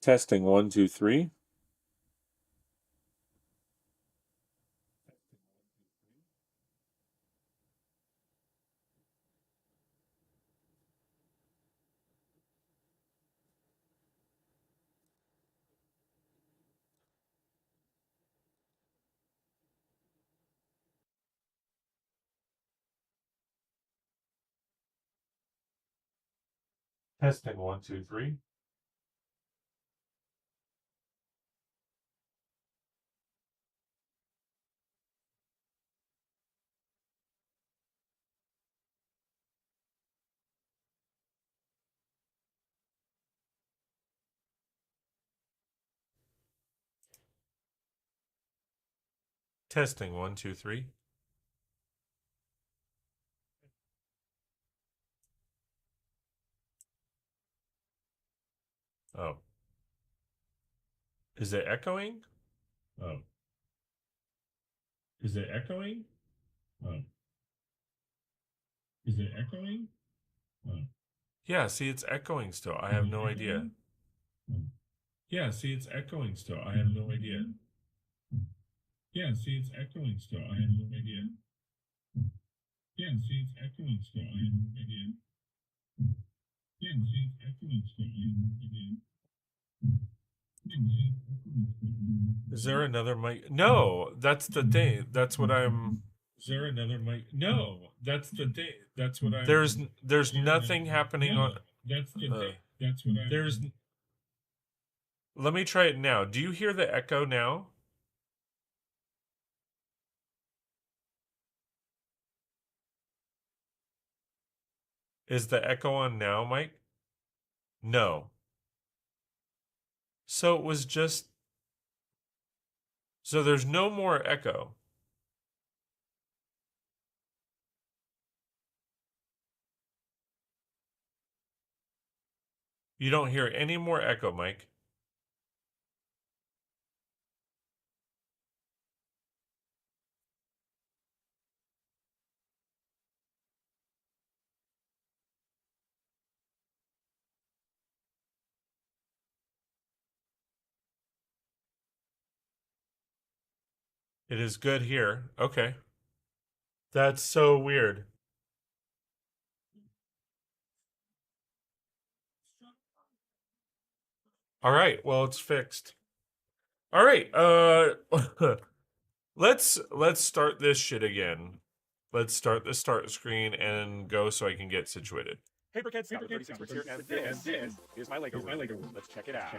Testing 1, 2, 3. Testing 1, 2, 3. Testing 1, 2, 3. Oh. Is it echoing? Oh. Is it echoing? Oh. Is it echoing? Oh. Yeah, see, it's echoing still. I have no idea. Yeah, see, it's echoing still. I have no idea. Yeah, see, it's echoing still. I have no idea. Yeah, see, it's echoing still. I have no idea. Yeah, see, it's echoing still. I have no idea. Is there another mic? No, that's the thing. That's what I'm. Is there another mic? No, that's the thing. That's what I'm. There's nothing happening on. That's the thing. That's what I'm. There's. Let me try it now. Do you hear the echo now? Is the echo on now, Mike? No. So it was just. So there's no more echo. You don't hear any more echo, Mike. It is good here. Okay. That's so weird. All right. Well, it's fixed. All right. let's start this shit again. Let's start the start screen and go so I can get situated. Hey, Brixheads, Scott with 36 Bricks here, and this is my Lego room. Let's check it out.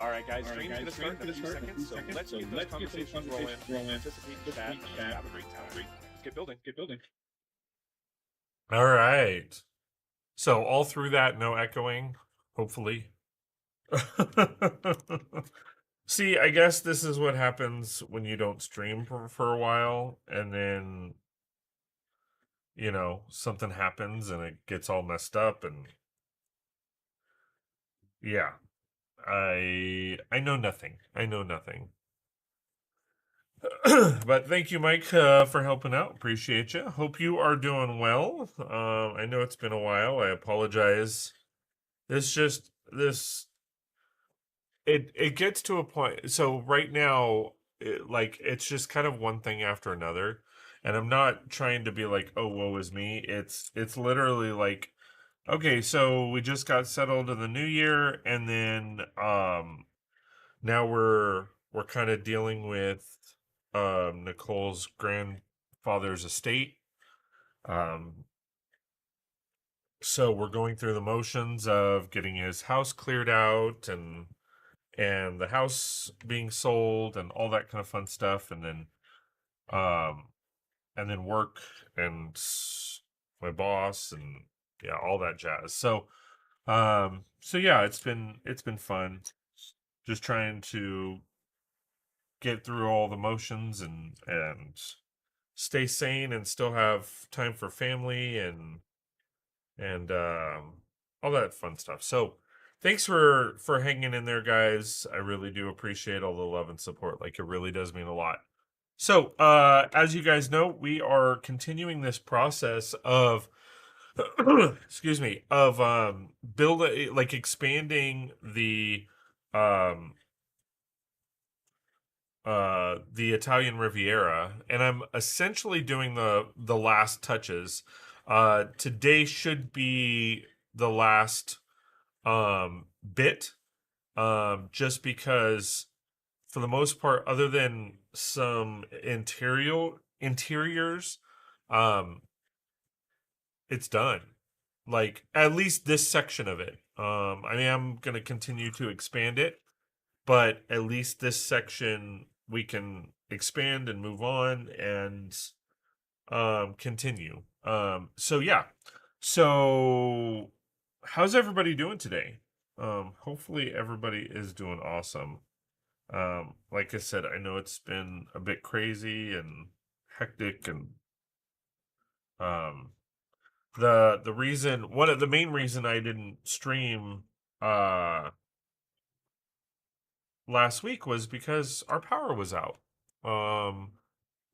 All right, guys, stream's going to start in a few seconds, so let's get those conversations rolling, participate in chat, and have a great time. Let's get building. All right. So all through that, no echoing, hopefully. See, I guess this is what happens when you don't stream for a while, and then, something happens and it gets all messed up, and yeah, I know nothing. But thank you, Mike, for helping out. Appreciate you. Hope you are doing well. I know it's been a while. I apologize. It gets to a point. So right now, it's just kind of one thing after another, and I'm not trying to be like, oh, woe is me. It's literally like, okay, so we just got settled in the new year, and then now we're kind of dealing with Nicole's grandfather's estate. So we're going through the motions of getting his house cleared out and the house being sold and all that kind of fun stuff, um and then work and my boss and yeah, all that jazz. So yeah, it's been fun just trying to get through all the motions and stay sane and still have time for family and all that fun stuff. So thanks for hanging in there, guys. I really do appreciate all the love and support. Like, it really does mean a lot. So as you guys know, we are continuing this process of excuse me, of expanding um the Italian Riviera, and I'm essentially doing the last touches. Today should be the last bit, just because for the most part, other than some interiors, um it's done. Like, at least this section of it. I mean, I'm gonna continue to expand it, but at least this section we can expand and move on and continue. So yeah. So how's everybody doing today? Hopefully everybody is doing awesome. Like I said, I know it's been a bit crazy and hectic, and um the reason one of the main reason I didn't stream last week was because our power was out. Um,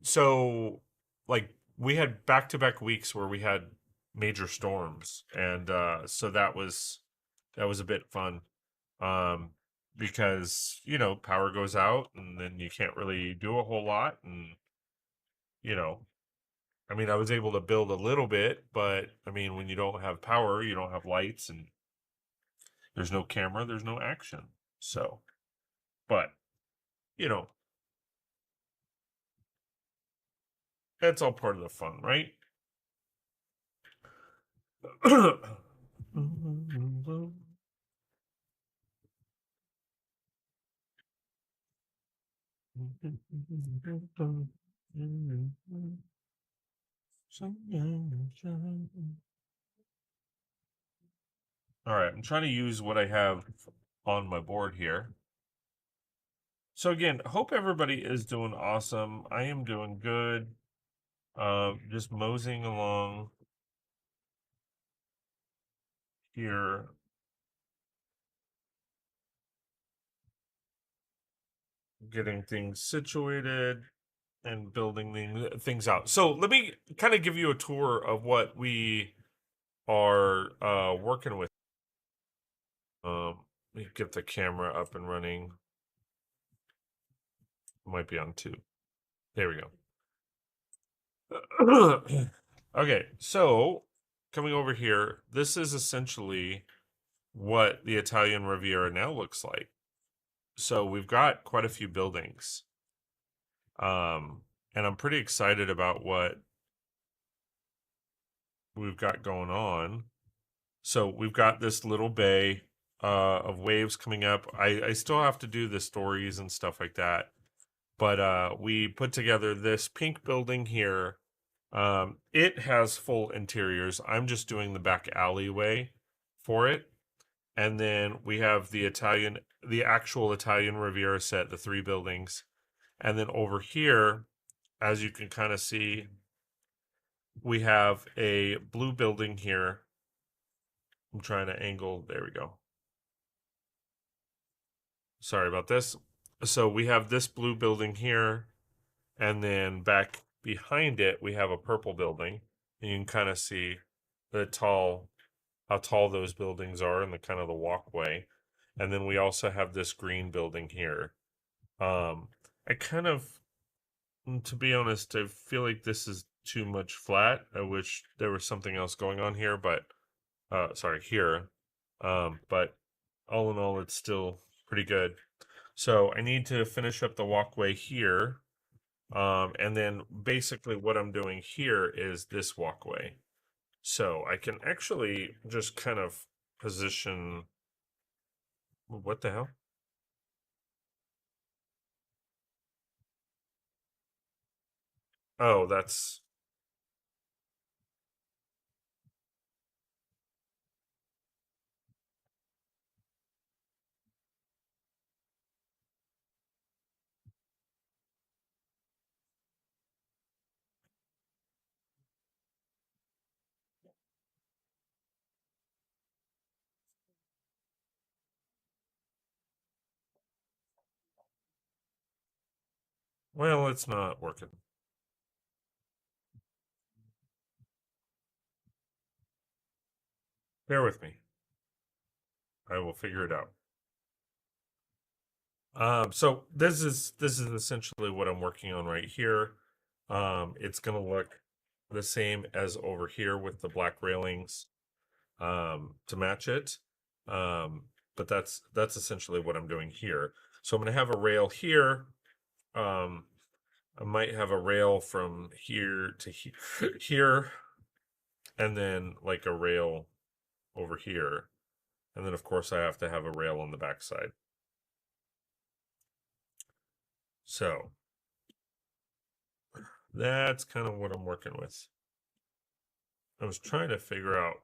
so like we had back-to-back weeks where we had major storms, and so that was a bit fun. Um, because power goes out, and then you can't really do a whole lot, and you know, I mean, I was able to build a little bit, but I mean, when you don't have power, you don't have lights, and there's no camera, there's no action. So, but you know, that's all part of the fun, right? All right, I'm trying to use what I have on my board here. So again, hope everybody is doing awesome. I am doing good. Just moseying along here. Getting things situated and building things out. So let me kind of give you a tour of what we are working with. Let me get the camera up and running. Might be on 2. There we go. Okay, so coming over here, this is essentially what the Italian Riviera now looks like. So we've got quite a few buildings. And I'm pretty excited about what we've got going on. So we've got this little bay of waves coming up. I still have to do the stories and stuff like that. But we put together this pink building here. It has full interiors. I'm just doing the back alleyway for it. And then we have the actual Italian Riviera set, the 3 buildings. And then over here, as you can kind of see, we have a blue building here. I'm trying to angle. There we go. Sorry about this. So we have this blue building here, and then back behind it, we have a purple building. And you can kind of see how tall those buildings are and the kind of the walkway. And then we also have this green building here. I kind of, to be honest, I feel like this is too much flat. I wish there was something else going on here, but sorry, here. But all in all, it's still pretty good. So I need to finish up the walkway here. And then basically what I'm doing here is this walkway. So I can actually just kind of position. What the hell? Oh, that's. Well, it's not working. Bear with me. I will figure it out. So this is essentially what I'm working on right here. It's gonna look the same as over here with the black railings to match it. But that's essentially what I'm doing here. So I'm gonna have a rail here. Um, I might have a rail from here to here, and then like a rail over here. And then of course I have to have a rail on the backside. So that's kind of what I'm working with. I was trying to figure out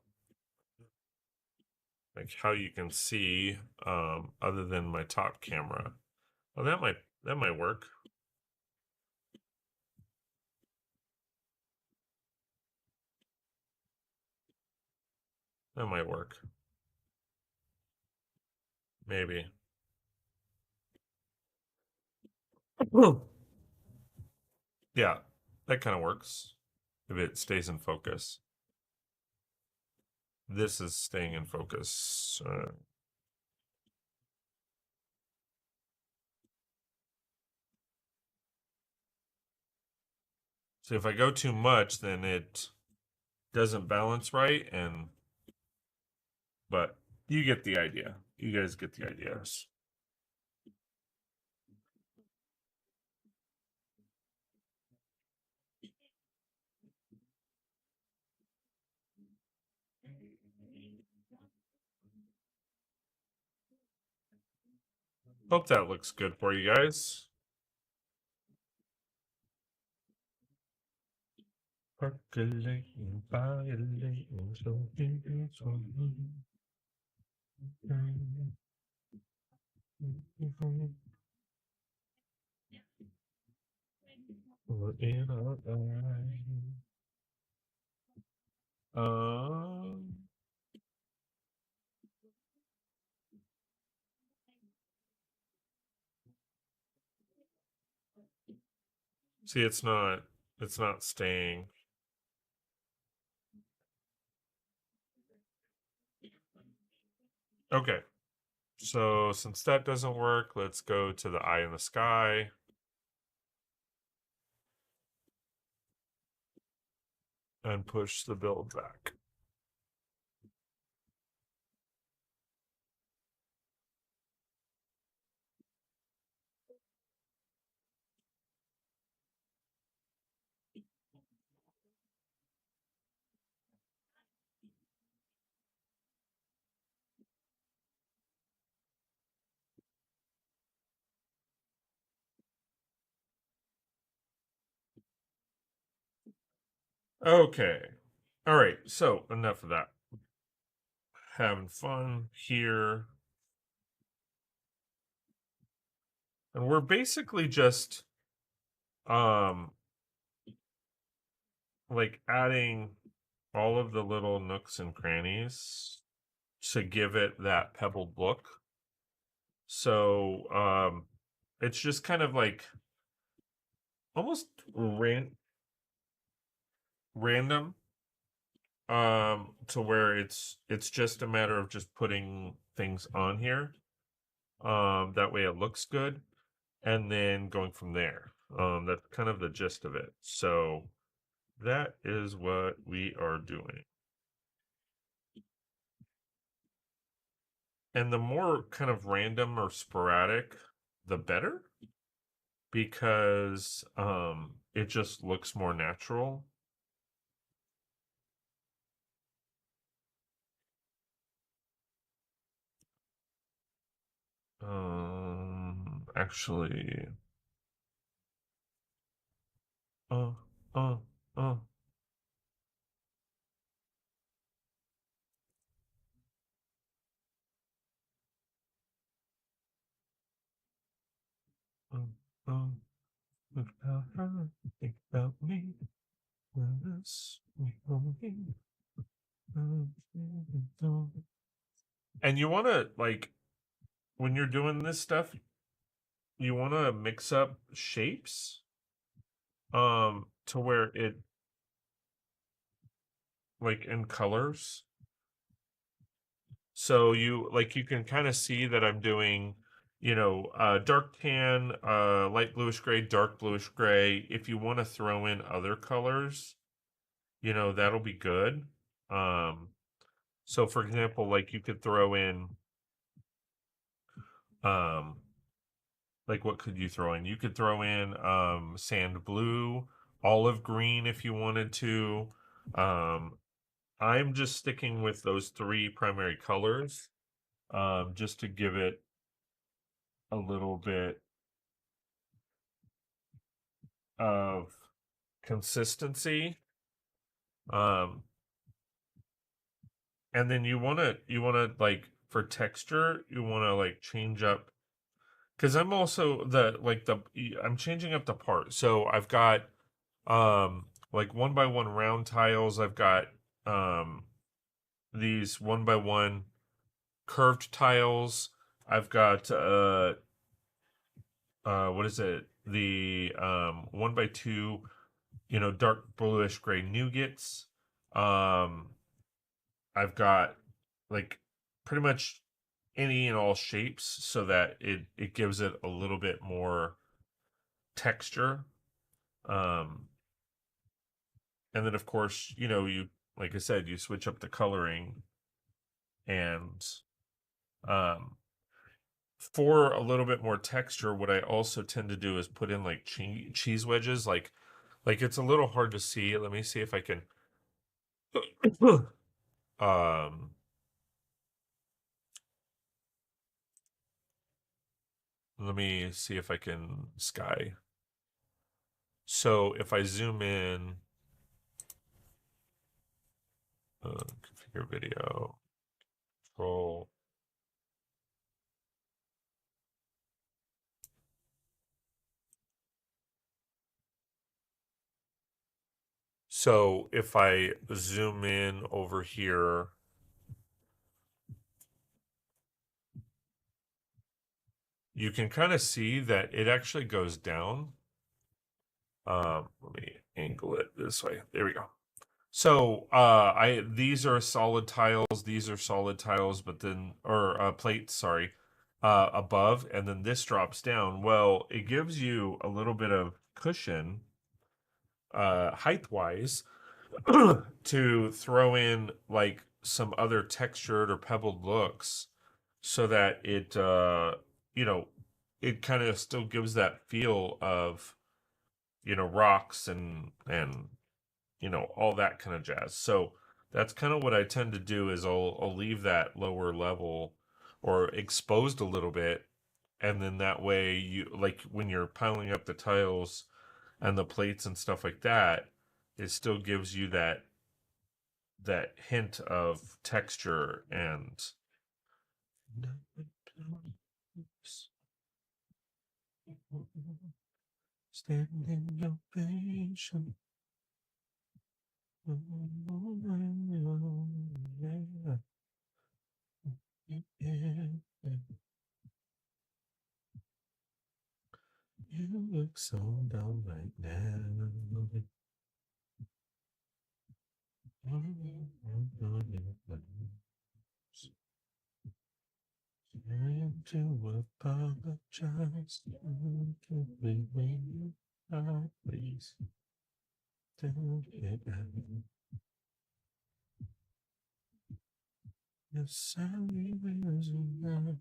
like how you can see other than my top camera. Oh, that might work. That might work. Maybe. Yeah, that kind of works if it stays in focus. This is staying in focus. So if I go too much, then it doesn't balance right, but you get the idea. You guys get the ideas. Hope that looks good for you guys. Percolating, violating, so beautiful. We're in our line. See, it's not staying. Okay. So since that doesn't work, let's go to the eye in the sky. And push the build back. Okay. All right. So enough of that. Having fun here. And we're basically just like adding all of the little nooks and crannies to give it that pebbled look. So it's just kind of like almost random to where it's just a matter of just putting things on here. That way it looks good, and then going from there. That's kind of the gist of it. So that is what we are doing. And the more kind of random or sporadic, the better, because it just looks more natural. Actually, uh, uh, uh. Think about her, think about me. And you want to, like, when you're doing this stuff, you want to mix up shapes to where it, like, in colors. So you can kind of see that I'm doing, dark tan, light bluish gray, dark bluish gray. If you want to throw in other colors, that'll be good. So for example, like you could throw in, um, like what could you throw in? You could throw in sand blue, olive green if you wanted to. I'm just sticking with those three primary colors, just to give it a little bit of consistency. And then you wanna like for texture, you wanna like change up, because I'm also I'm changing up the part. So I've got like 1x1 round tiles. I've got these 1x1 curved tiles. I've got what is it? The 1x2, dark bluish gray nougats. Um I've got like pretty much any and all shapes, so that it gives it a little bit more texture. Um and then of course, you, like I said, you switch up the coloring, and um for a little bit more texture, what I also tend to do is put in like cheese wedges. Like it's a little hard to see. Let me see if I can um let me see if I can sky. So if I zoom in, configure video, control. So if I zoom in over here, you can kind of see that it actually goes down. Let me angle it this way. There we go. So these are solid tiles, these are solid tiles, but then, or plates, sorry, above, and then this drops down. Well, it gives you a little bit of cushion, height wise, to throw in like some other textured or pebbled looks, so that it you know it kind of still gives that feel of, rocks and all that kind of jazz. So that's kind of what I tend to do, is I'll leave that lower level or exposed a little bit, and then that way, you, like when you're piling up the tiles and the plates and stuff like that, it still gives you that hint of texture and standing ovation. You look so dumb right now. Trying to apologize to me when you are, please don't get out. You're sorry as now.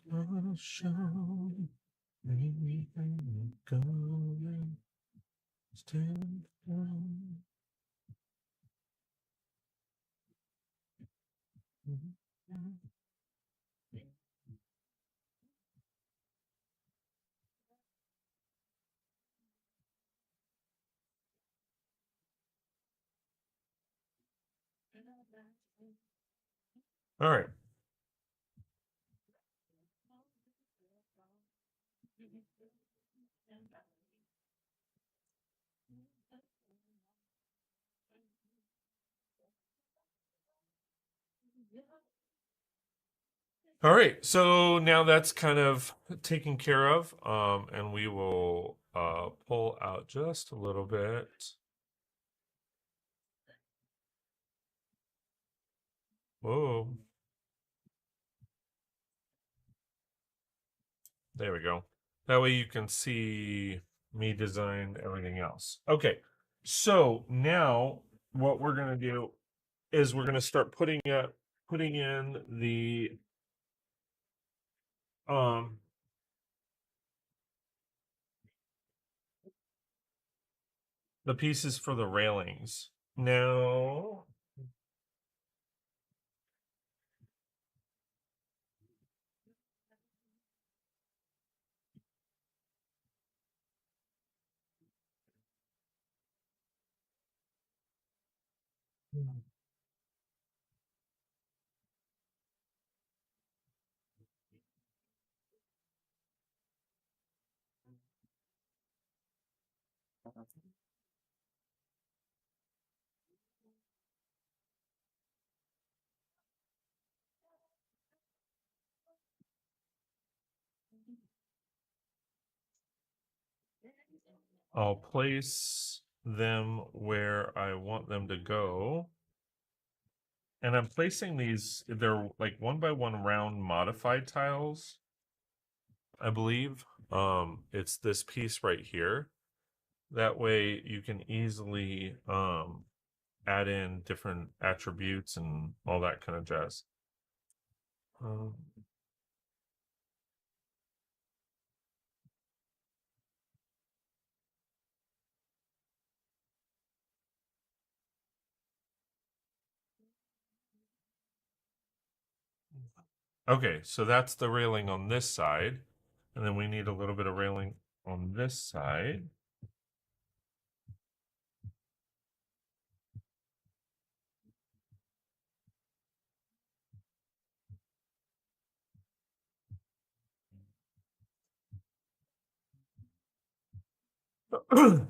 We're show maybe I'm going stand alone. All right. All right, so now that's kind of taken care of, and we will pull out just a little bit. Whoa. There we go. That way you can see me design everything else. Okay, so now what we're going to do is we're going to start putting in um the pieces for the railings. Now, I'll place them where I want them to go. And I'm placing these, they're like one by one round modified tiles, I believe. It's this piece right here. That way you can easily add in different attributes and all that kind of jazz. Okay, so that's the railing on this side. And then we need a little bit of railing on this side.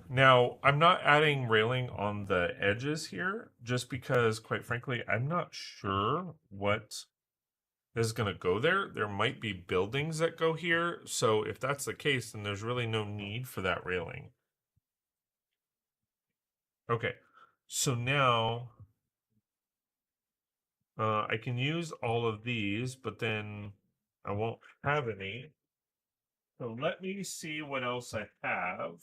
Now, I'm not adding railing on the edges here, just because, quite frankly, I'm not sure what is going to go there. There might be buildings that go here, so if that's the case, then there's really no need for that railing. Okay, so now I can use all of these, but then I won't have any. So let me see what else I have.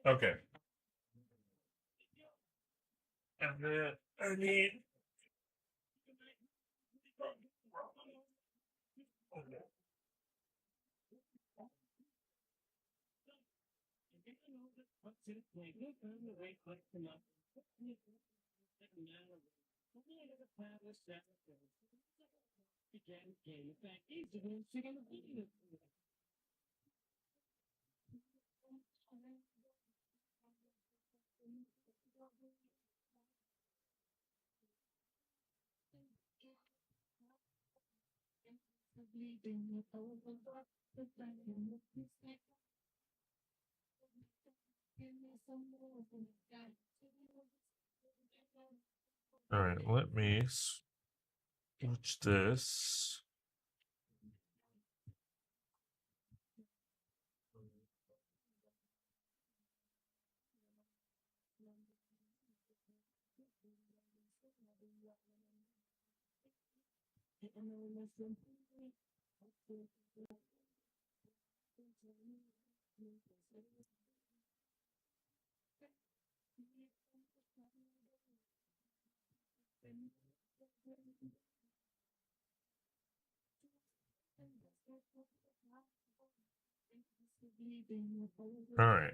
Okay. And then I need. All right, let me switch this. All right.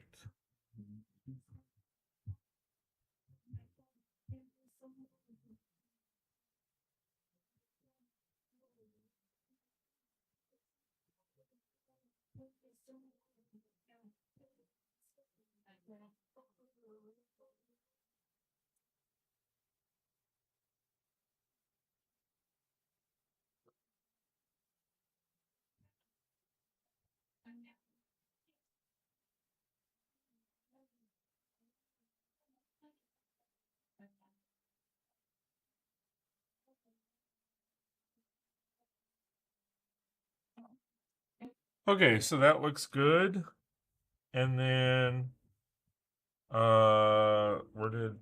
Okay, so that looks good. And then where did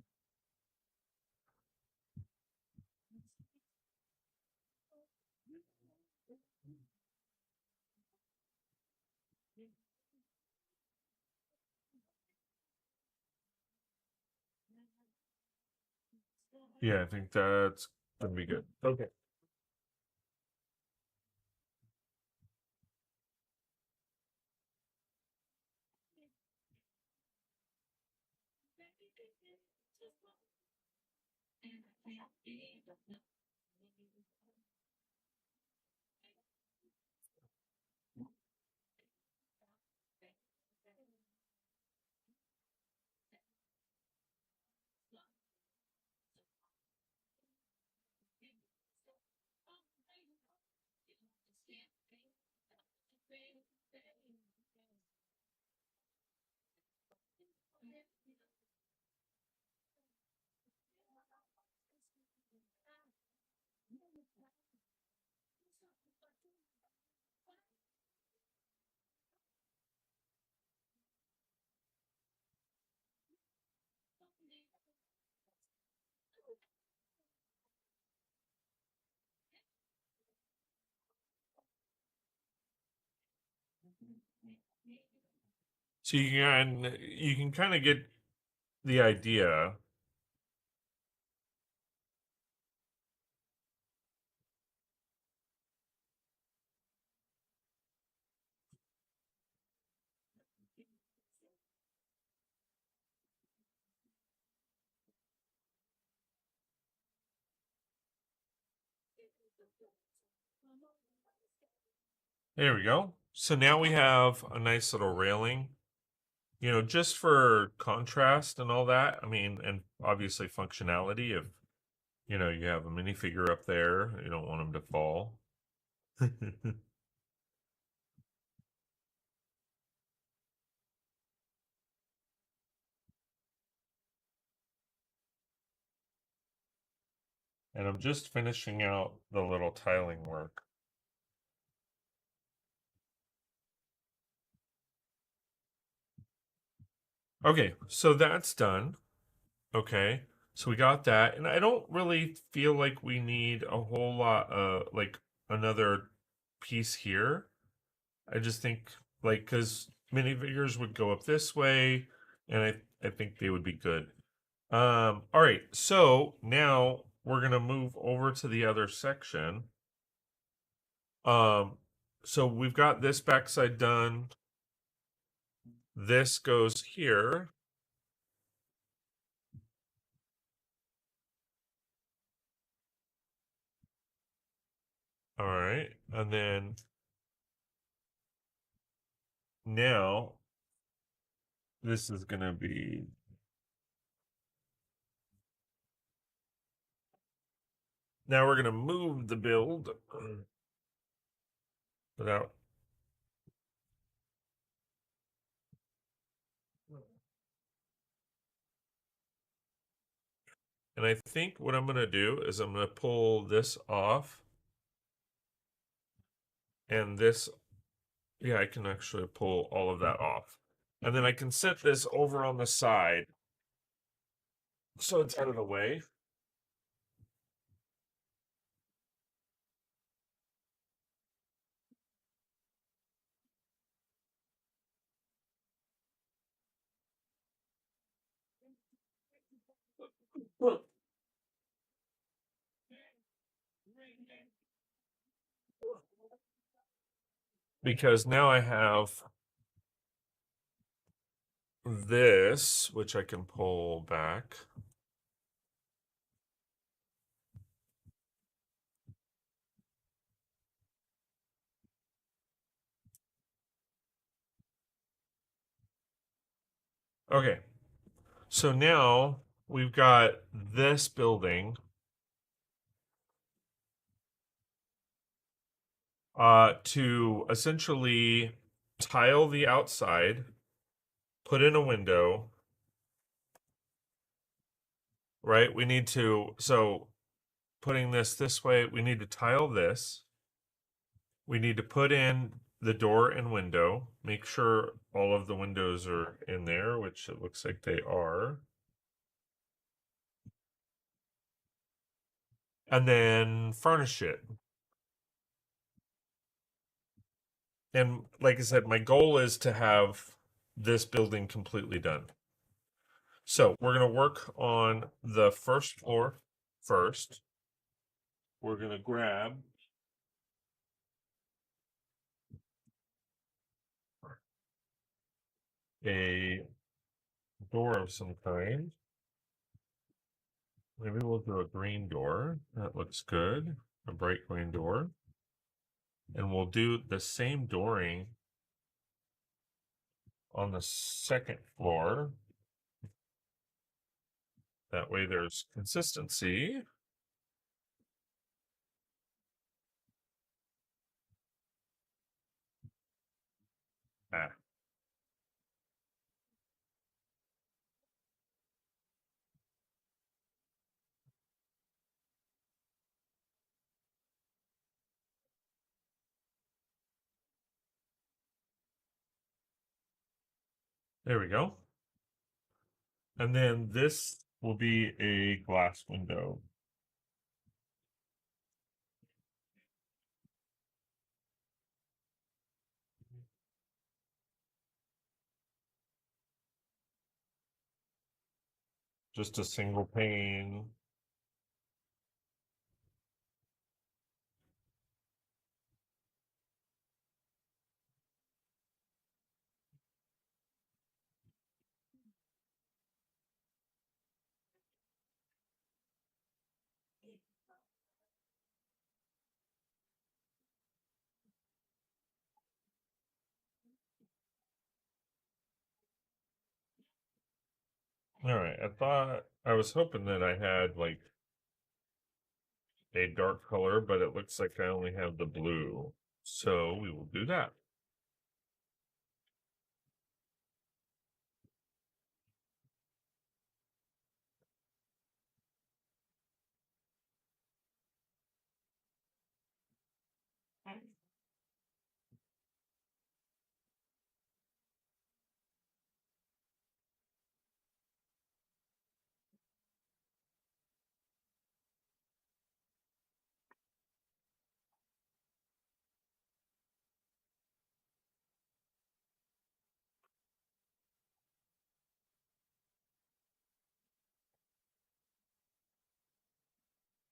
yeah, I think that's gonna be good. Okay. So you can kind of get the idea. There we go. So now we have a nice little railing, just for contrast and all that. I mean, and obviously functionality. If, you have a minifigure up there, you don't want them to fall. And I'm just finishing out the little tiling work. Okay, so that's done. Okay, so we got that, and I don't really feel like we need a whole lot, like another piece here. I just think, like, because minifigures would go up this way, and I think they would be good. All right, so now we're gonna move over to the other section. So we've got this backside done. This goes here. All right, and then now this is gonna be now we're gonna move the build without. And I think what I'm gonna do is I'm gonna pull this off and this. Yeah, I can actually pull all of that off. And then I can set this over on the side so it's out of the way. Because now I have this, which I can pull back. Okay, so now we've got this building to essentially tile the outside, put in a window, right? We need to, so putting this way, we need to tile this. We need to put in the door and window, make sure all of the windows are in there, which it looks like they are. And then furnish it. And like I said, my goal is to have this building completely done. So we're going to work on the first floor first. We're going to grab a door of some kind. Maybe we'll do a green door. That looks good. A bright green door. And we'll do the same dooring on the second floor. That way there's consistency. Ah. There we go. And then this will be a glass window. Just a single pane. All right, I was hoping that I had like a dark color, but it looks like I only have the blue. So we will do that.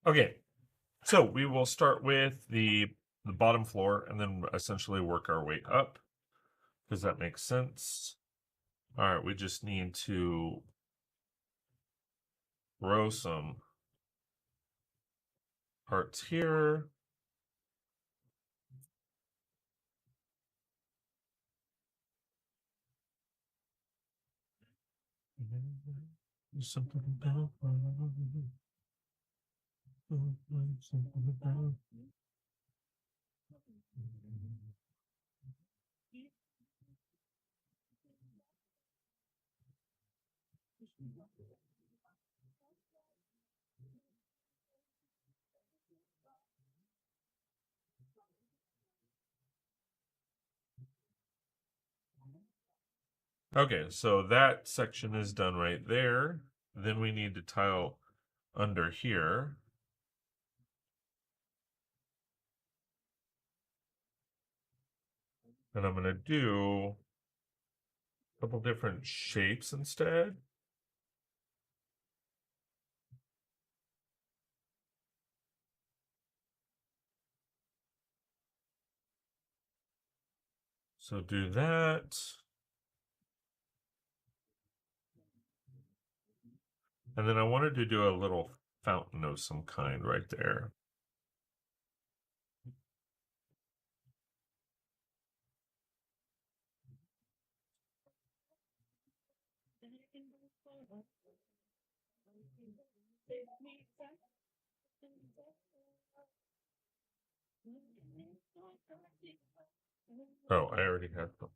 Okay, so we will start with the bottom floor and then essentially work our way up. Does that make sense? All right, we just need to row some parts here. Something about something about. Okay, so that section is done right there. Then we need to tile under here. And I'm going to do a couple different shapes instead. So do that. And then I wanted to do a little fountain of some kind right there. Oh, I already have them.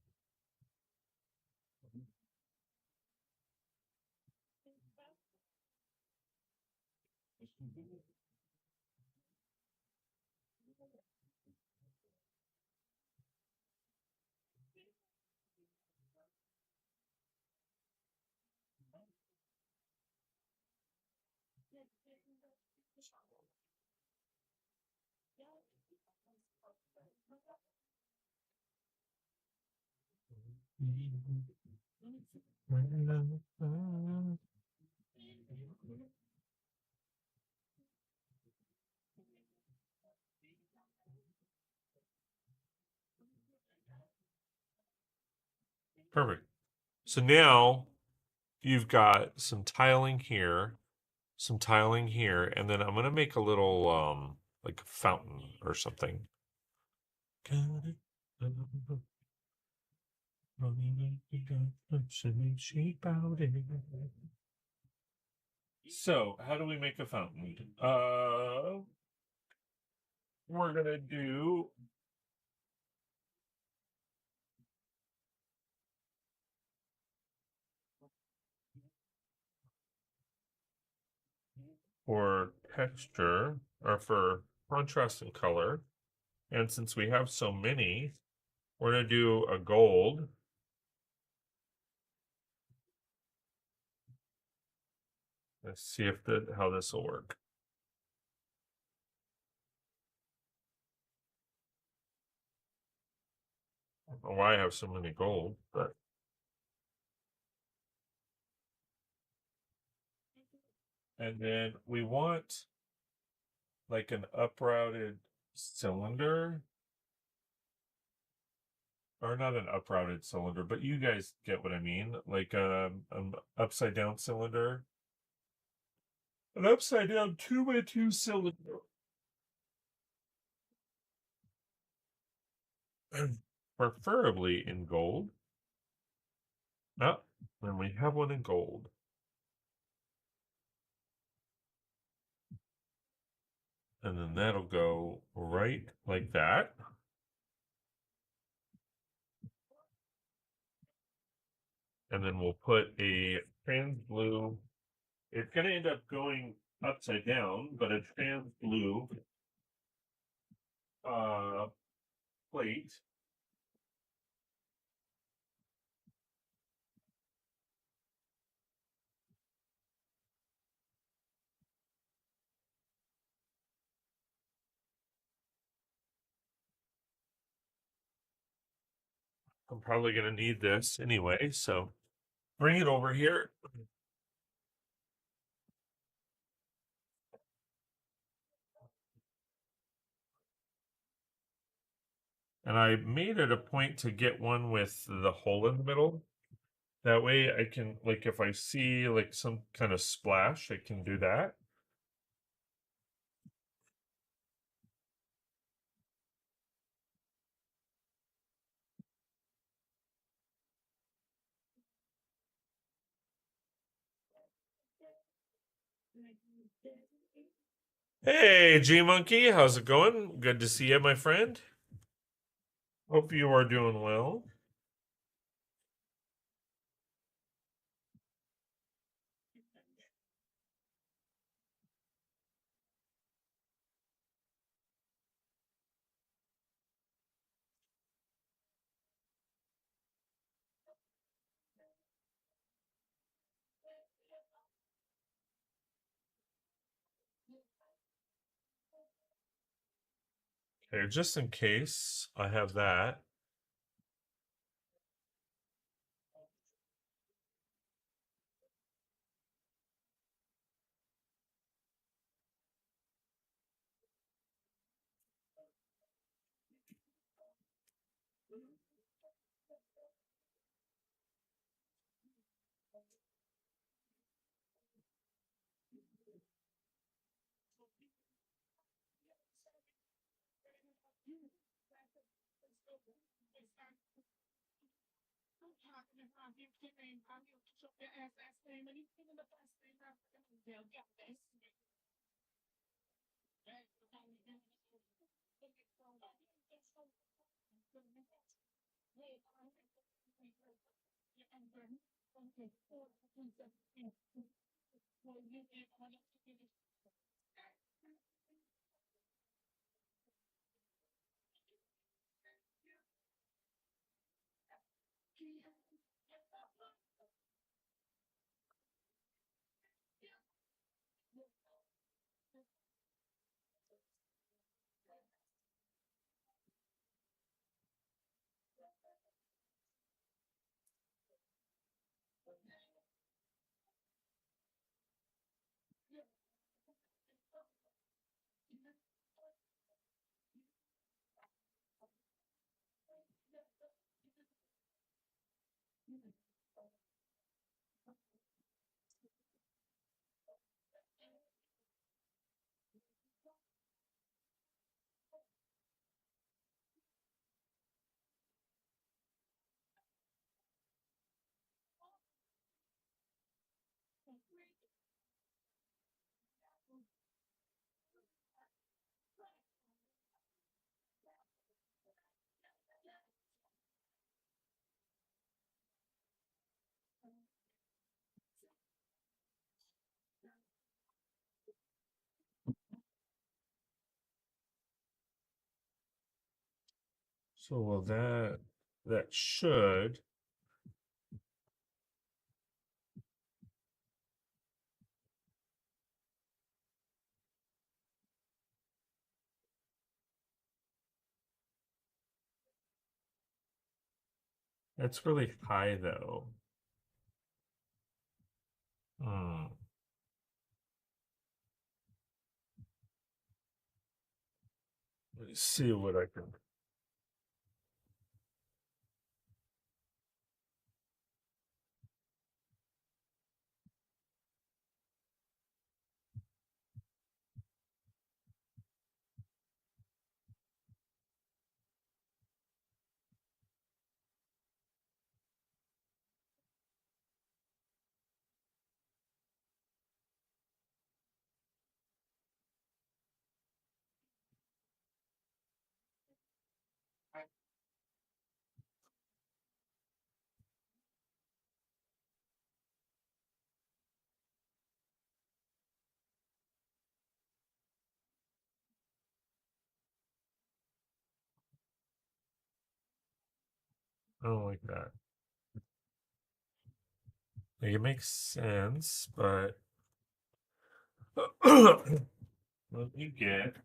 Perfect. So now you've got some tiling here, some tiling here, and then I'm gonna make a little like a fountain or something. So how do we make a fountain? We're gonna do for texture or for contrast and color. And since we have so many, we're going to do a gold. Let's see if how this will work. I don't know why I have so many gold, but and then we want like an uprouted cylinder. Or not an uprouted cylinder, but you guys get what I mean. Like an upside down cylinder. An upside down 2x2 cylinder. Preferably in gold. Oh, then we have one in gold. And then that'll go right like that. And then we'll put a trans blue. It's going to end up going upside down, but a trans blue plate. I'm probably going to need this anyway, so bring it over here. And I made it a point to get one with the hole in the middle. That way I can, like, if I see like some kind of splash, I can do that. Hey, G Monkey, how's it going? Good to see you, my friend. Hope you are doing well. Okay, just in case I have that. So well that should. That's really high though. Hmm. Let me see what I can. I don't like that. Like, it makes sense, but let me get.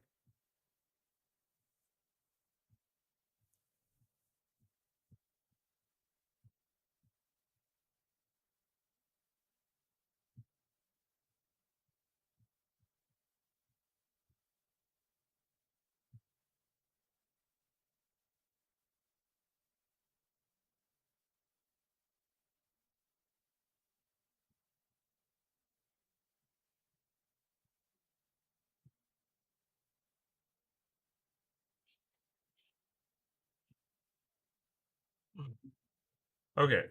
Okay.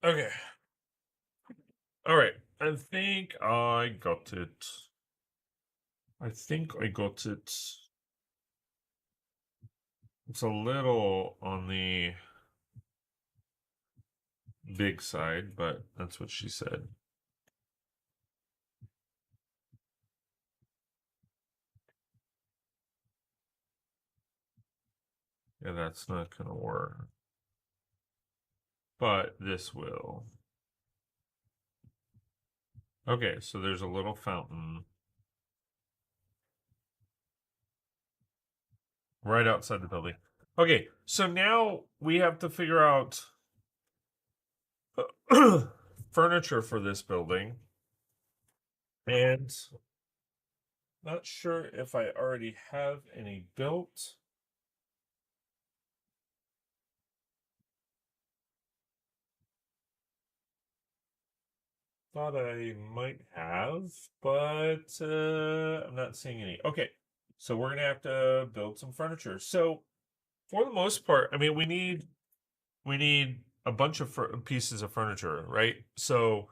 Okay. All right. I think I got it. I think I got it. It's a little on the big side, but that's what she said. Yeah, that's not gonna work. But this will. Okay, so there's a little fountain right outside the building. Okay, so now we have to figure out furniture for this building. And not sure if I already have any built. Thought I might have, but I'm not seeing any. Okay, so we're gonna have to build some furniture. So for the most part, I mean, we need a bunch of pieces of furniture, right? So,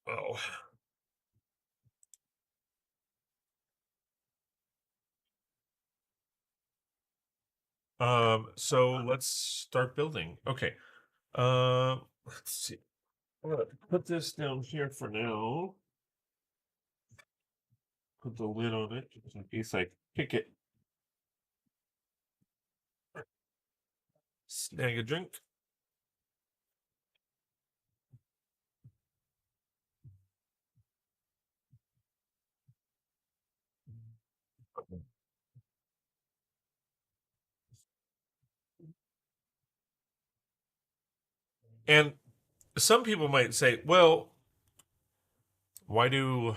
oh, so let's start building. Okay, let's see. I'm gonna put this down here for now. Put the lid on it just in case I kick it. Snag a drink. And some people might say, well, why do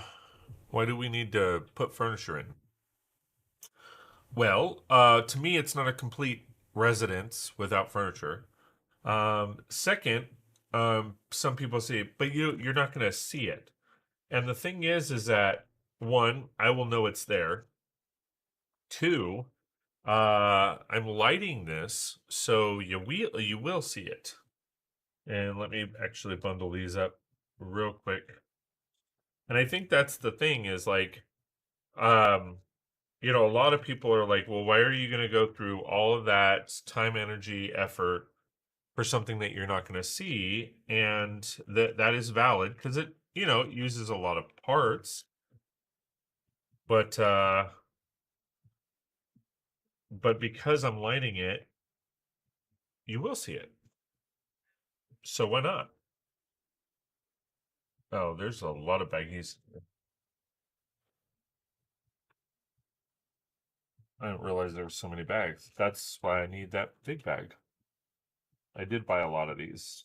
we need to put furniture in? Well, to me, it's not a complete residence without furniture. Second, some people say, but you're not going to see it. And the thing is that one, I will know it's there. Two, I'm lighting this so you will see it. And let me actually bundle these up real quick. And I think that's the thing is like, um, a lot of people are like, well, why are you going to go through all of that time, energy, effort for something that you're not going to see? And that is valid because it uses a lot of parts, but because I'm lighting it, you will see it. So why not? Oh, there's a lot of baggies. I didn't realize there were so many bags. That's why I need that big bag. I did buy a lot of these.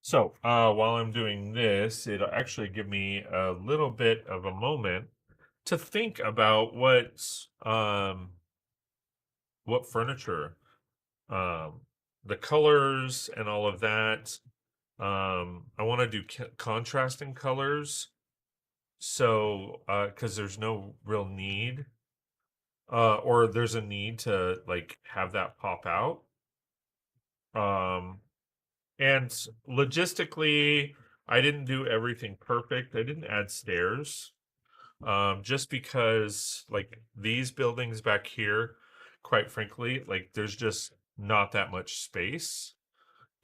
So while I'm doing this, it'll actually give me a little bit of a moment to think about what furniture, um, the colors and all of that. I want to do contrasting colors, so because there's no real need, or there's a need to like have that pop out. Um, And logistically, I didn't do everything perfect. I didn't add stairs. Just because like these buildings back here, quite frankly, like there's just not that much space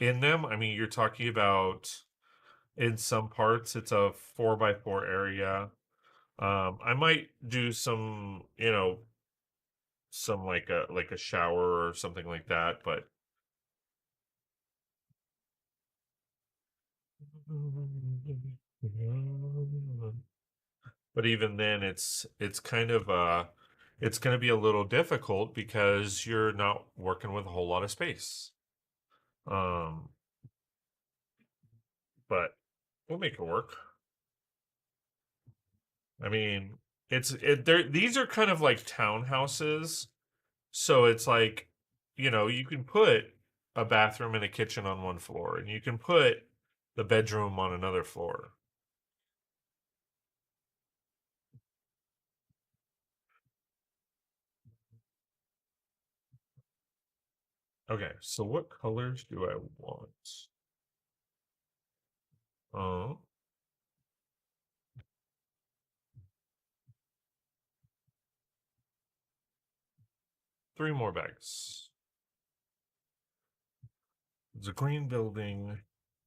in them. I mean, you're talking about in some parts it's a 4x4 area. I might do some like a shower or something like that, but but even then it's kind of it's going to be a little difficult because you're not working with a whole lot of space. But we'll make it work. I mean, these are kind of like townhouses, so it's like, you know, you can put a bathroom and a kitchen on one floor, and you can put the bedroom on another floor. Okay, so what colors do I want? Oh, 3 more bags. It's a green building.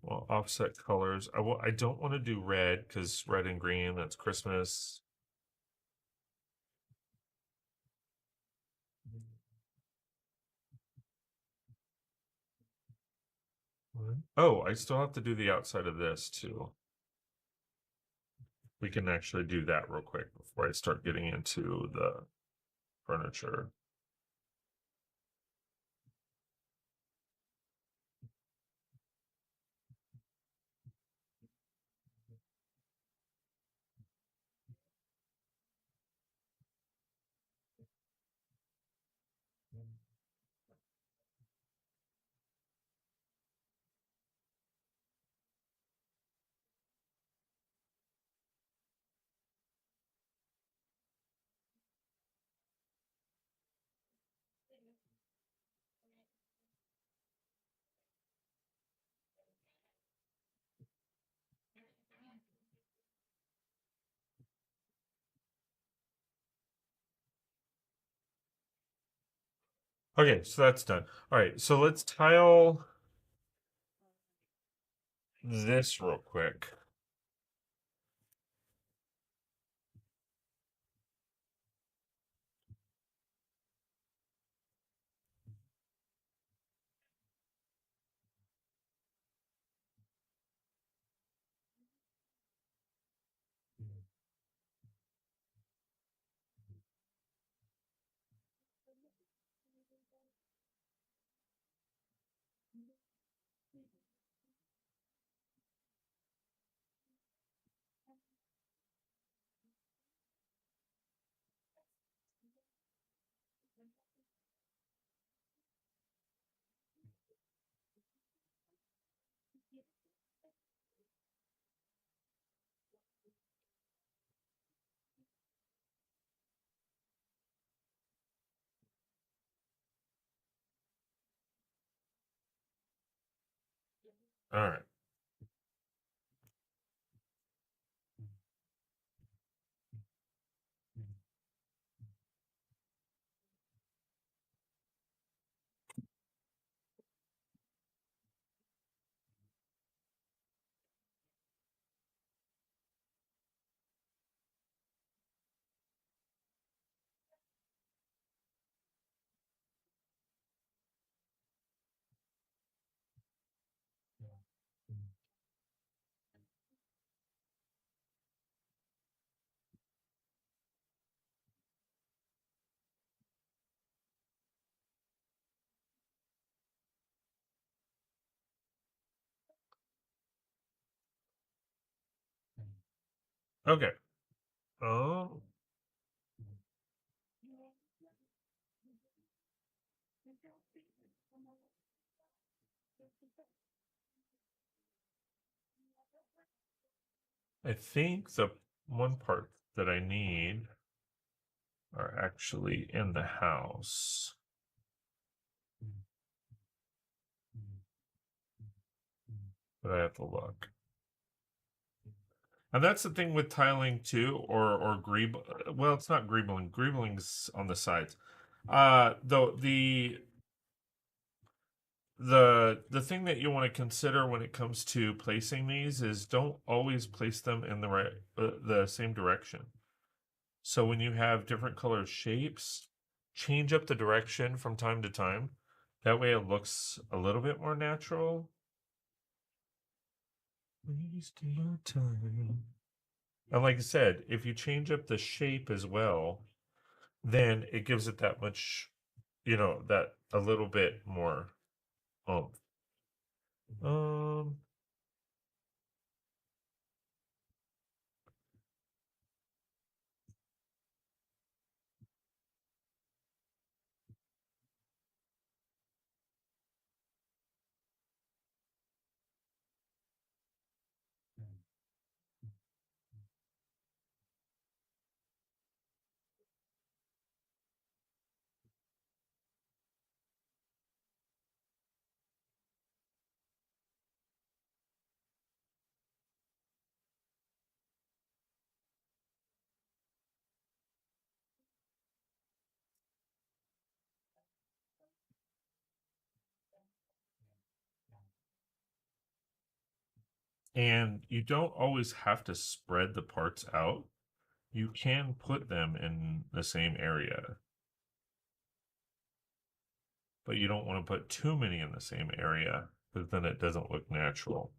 Well, offset colors. I don't want to do red because red and green, that's Christmas. Oh, I still have to do the outside of this too. We can actually do that real quick before I start getting into the furniture. Okay, so that's done. All right, so let's tile this real quick. All right. Okay. Oh. I think the one part that I need are actually in the house. But I have to look. And that's the thing with tiling too, or greeb. Well, it's not greebling. Greebling's on the sides. Though the thing that you want to consider when it comes to placing these is don't always place them in the same direction. So when you have different color shapes, change up the direction from time to time. That way it looks a little bit more natural. And like I said, if you change up the shape as well, then it gives it that much, you know, that a little bit more oomph. Um, and you don't always have to spread the parts out. You can put them in the same area, but you don't want to put too many in the same area because then it doesn't look natural.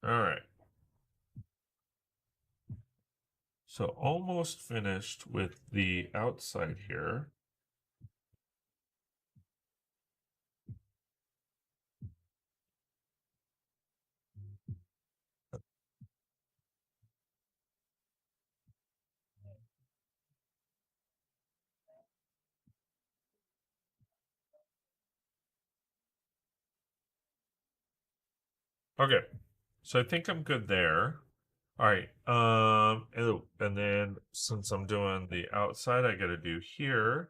All right. So almost finished with the outside here. Okay. So I think I'm good there. All right. And then since I'm doing the outside, I got to do here.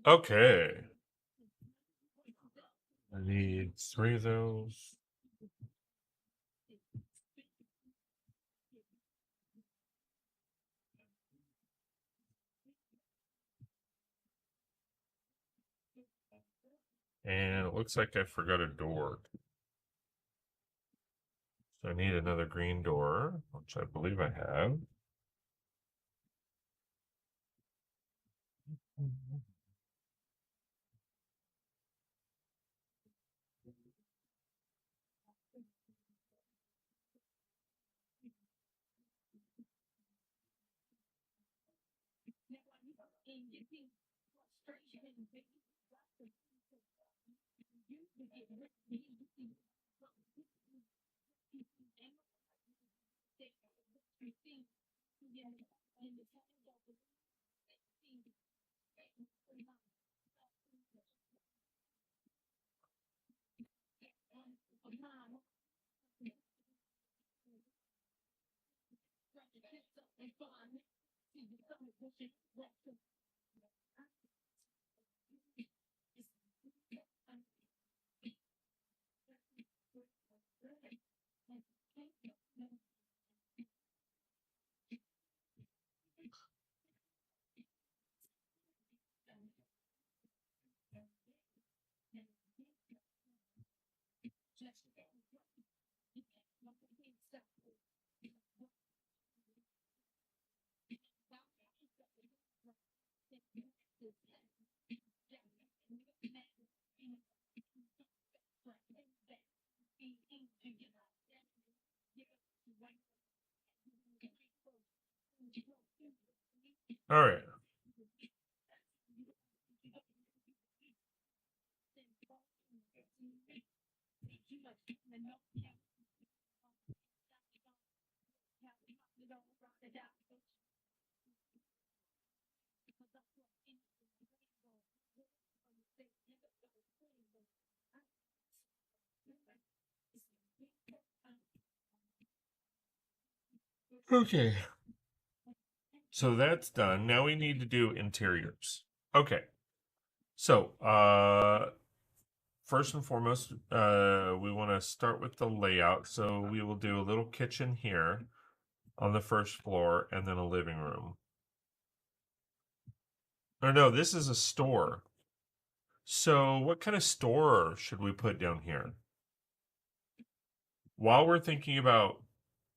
Okay. I need 3 of those. And it looks like I forgot a door. So I need another green door, which I believe I have. All right. Okay. So that's done. Now we need to do interiors. Okay. So, first and foremost, we want to start with the layout. So we will do a little kitchen here on the first floor and then a living room. Or no, this is a store. So what kind of store should we put down here? While we're thinking about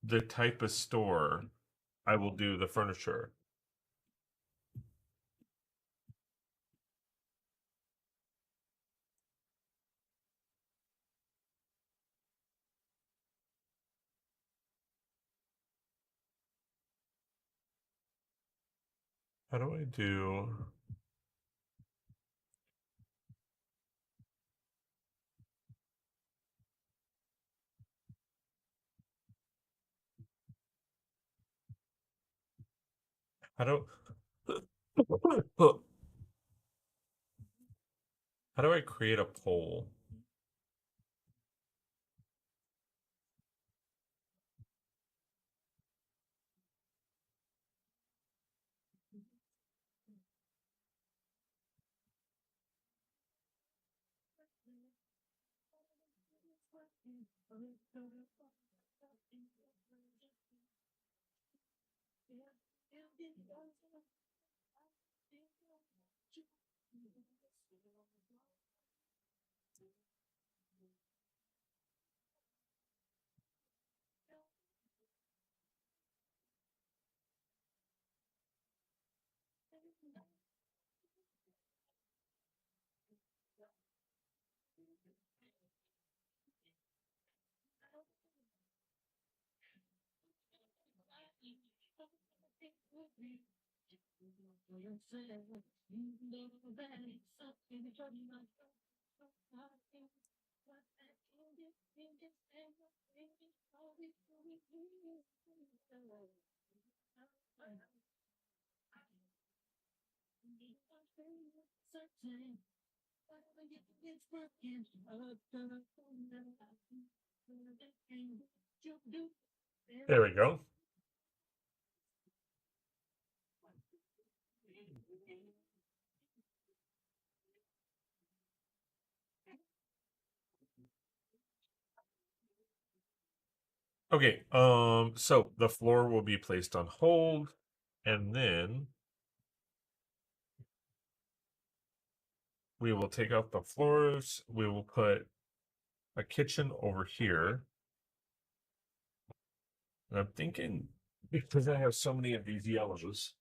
the type of store, I will do the furniture. How do I do... How do... How do I create a poll? There we go. Okay, so the floor will be placed on hold, and then we will take out the floors. We will put a kitchen over here. And I'm thinking, because I have so many of these yellows,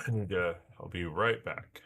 I need to, I'll be right back.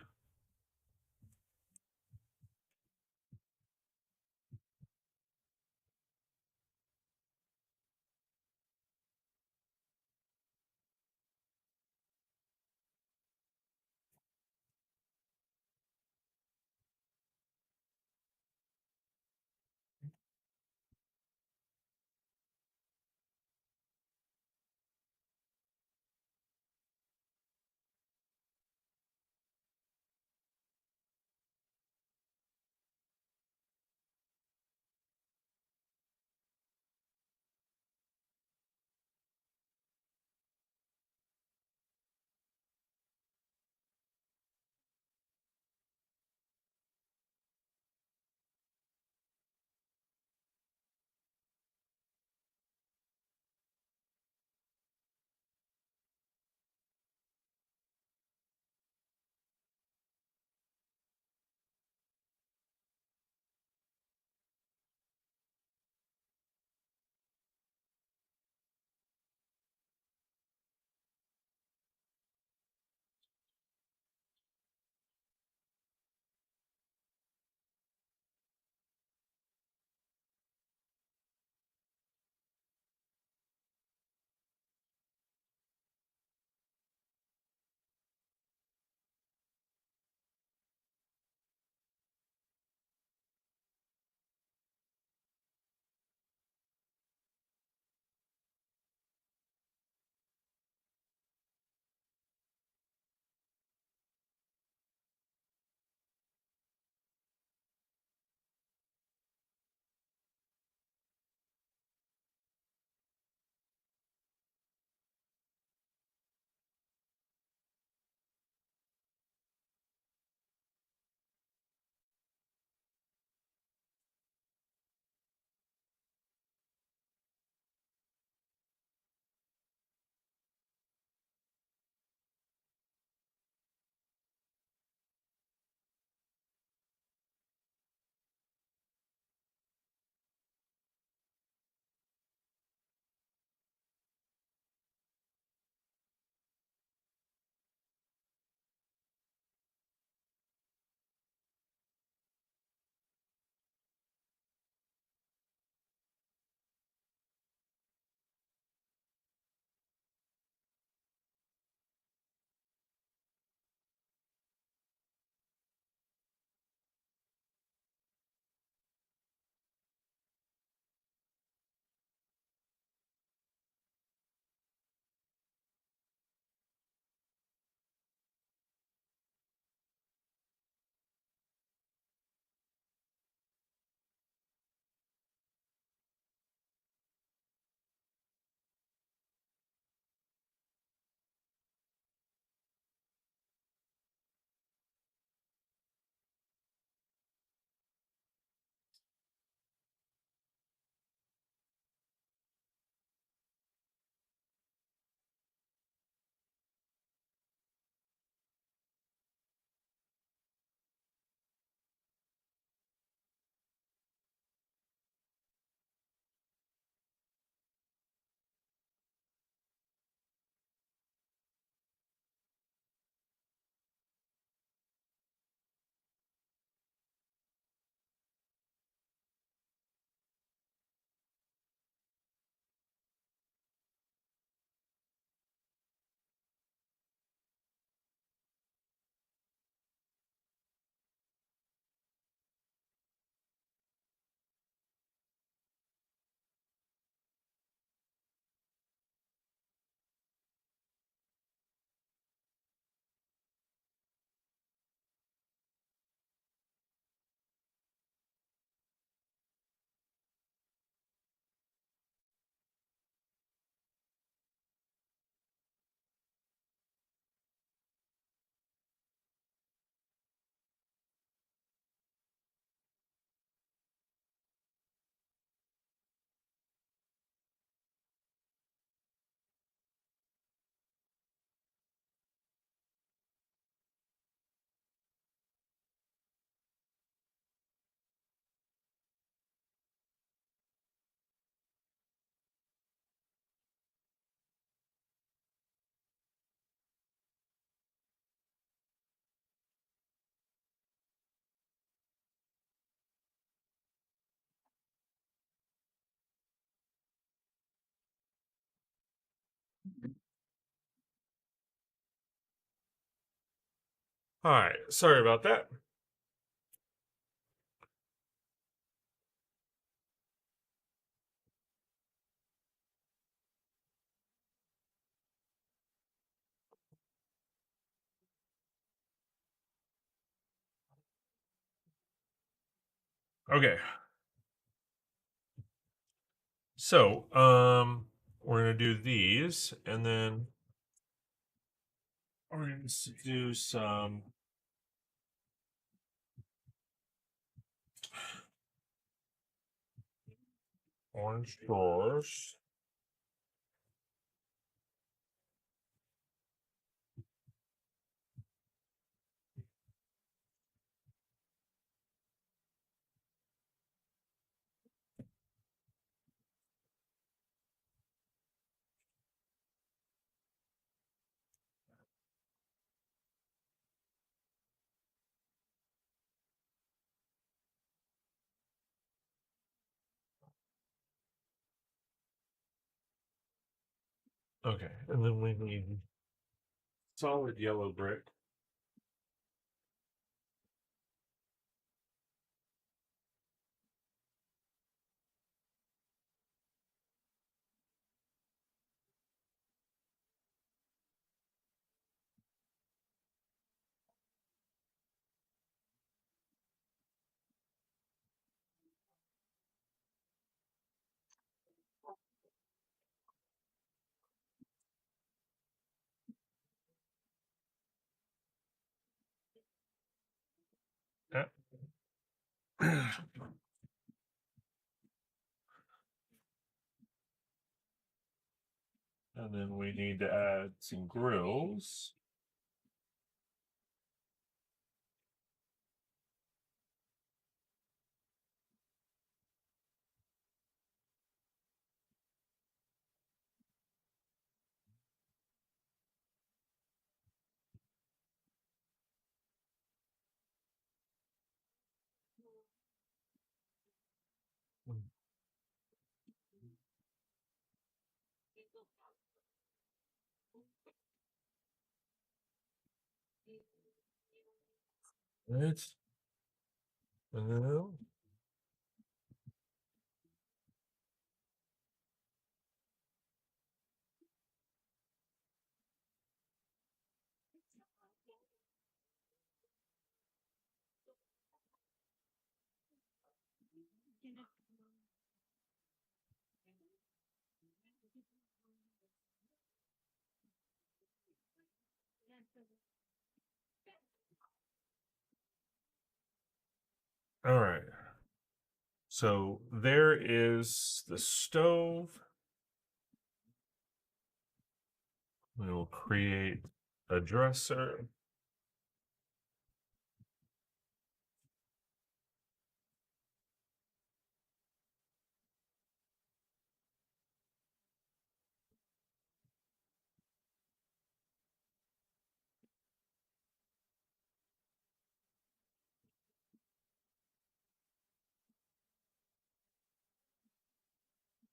All right, sorry about that. Okay. So, we're gonna do these, and then we're gonna do some orange drawers. Okay, and then we need solid yellow brick. Yeah. And then we need to add some grills. Right. And then, all right. So there is the stove. We will create a dresser.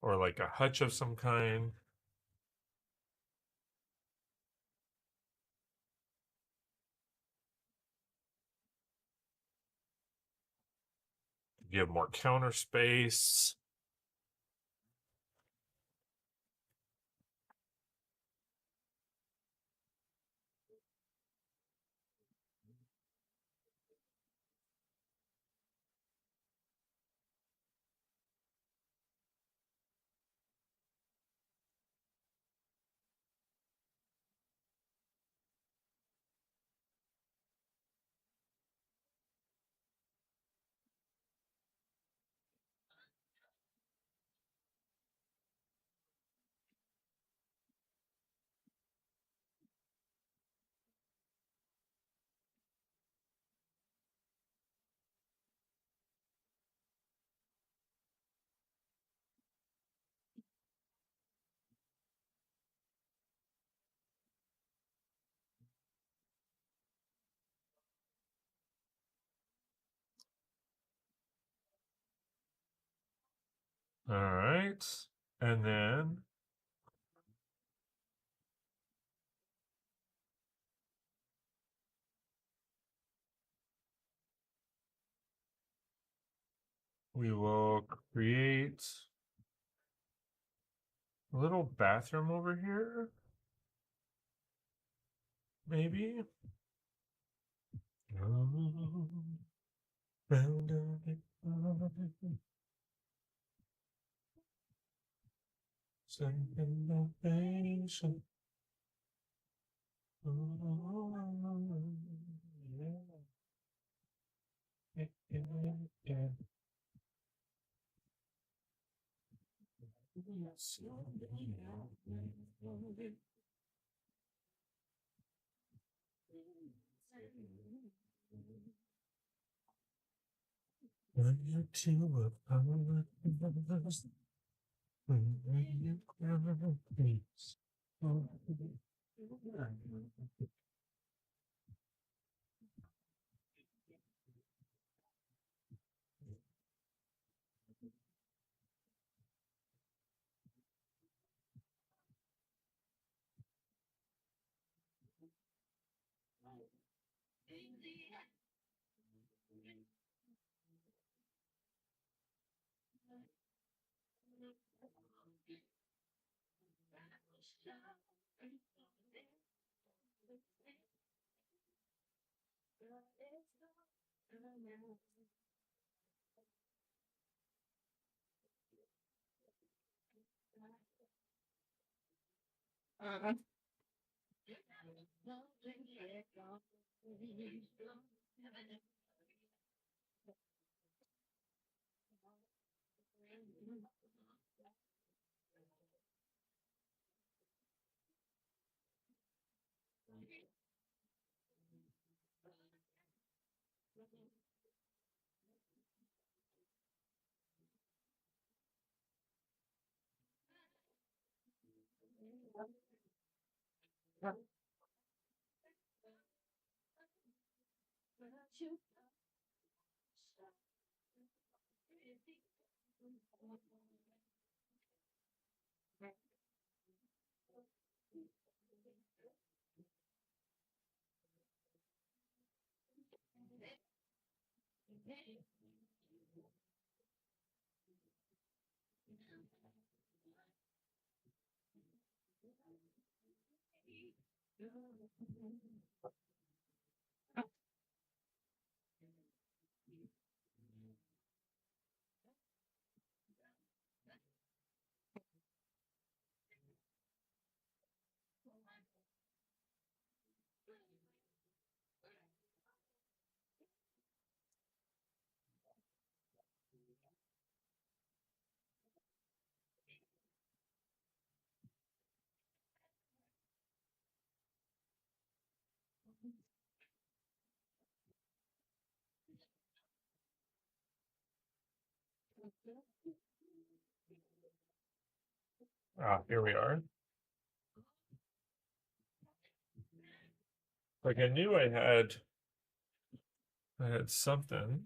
Or like a hutch of some kind. Give more counter space. All right. And then We will create a little bathroom over here. Maybe. When you two apologize, when you cry, please. Here we are. Like I knew I had something.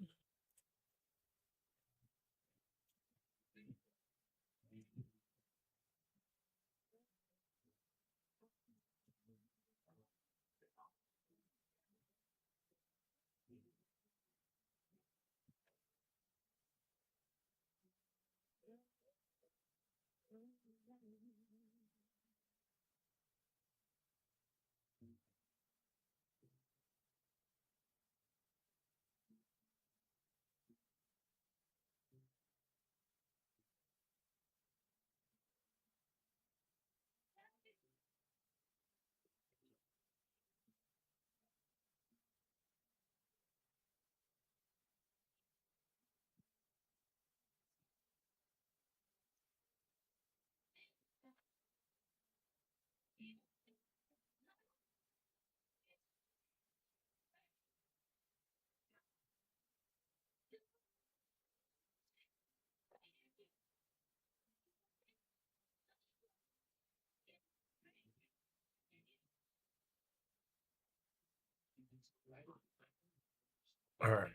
All right.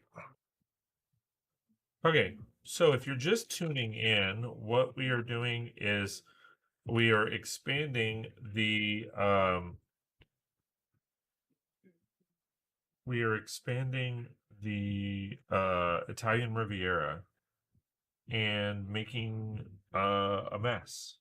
Okay, so if you're just tuning in, what we are doing is we are expanding the Italian Riviera. and making a mess.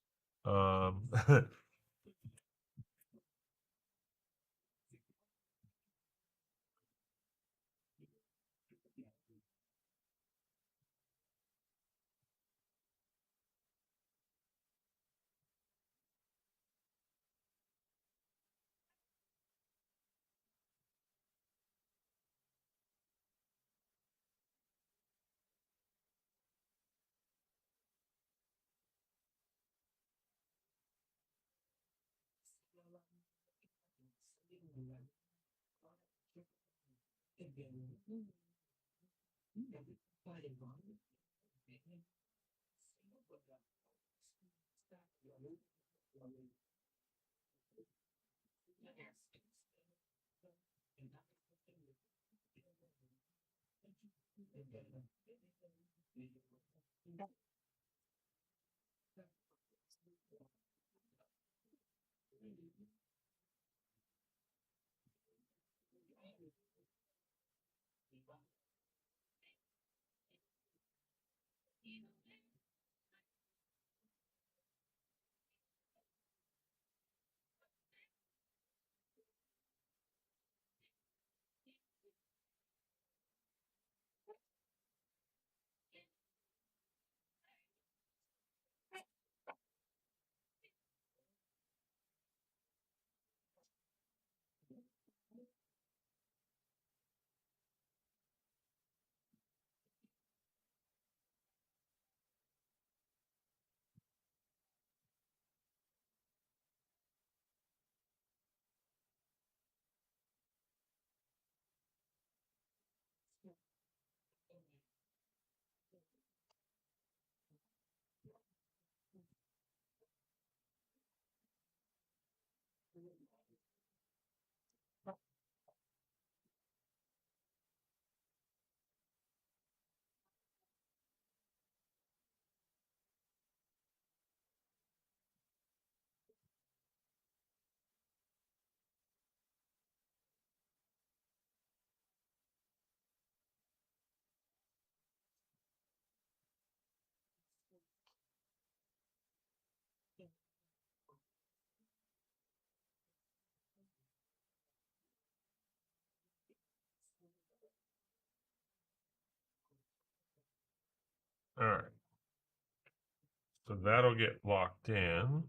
All right. So that'll get locked in.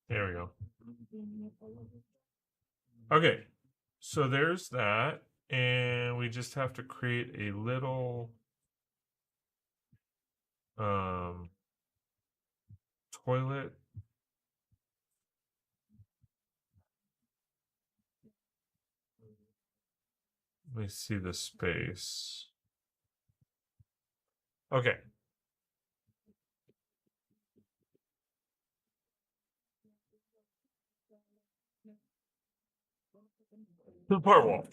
There we go. Okay, so there's that, and we just have to create a little toilet. Let me see the space. Okay. The part wall.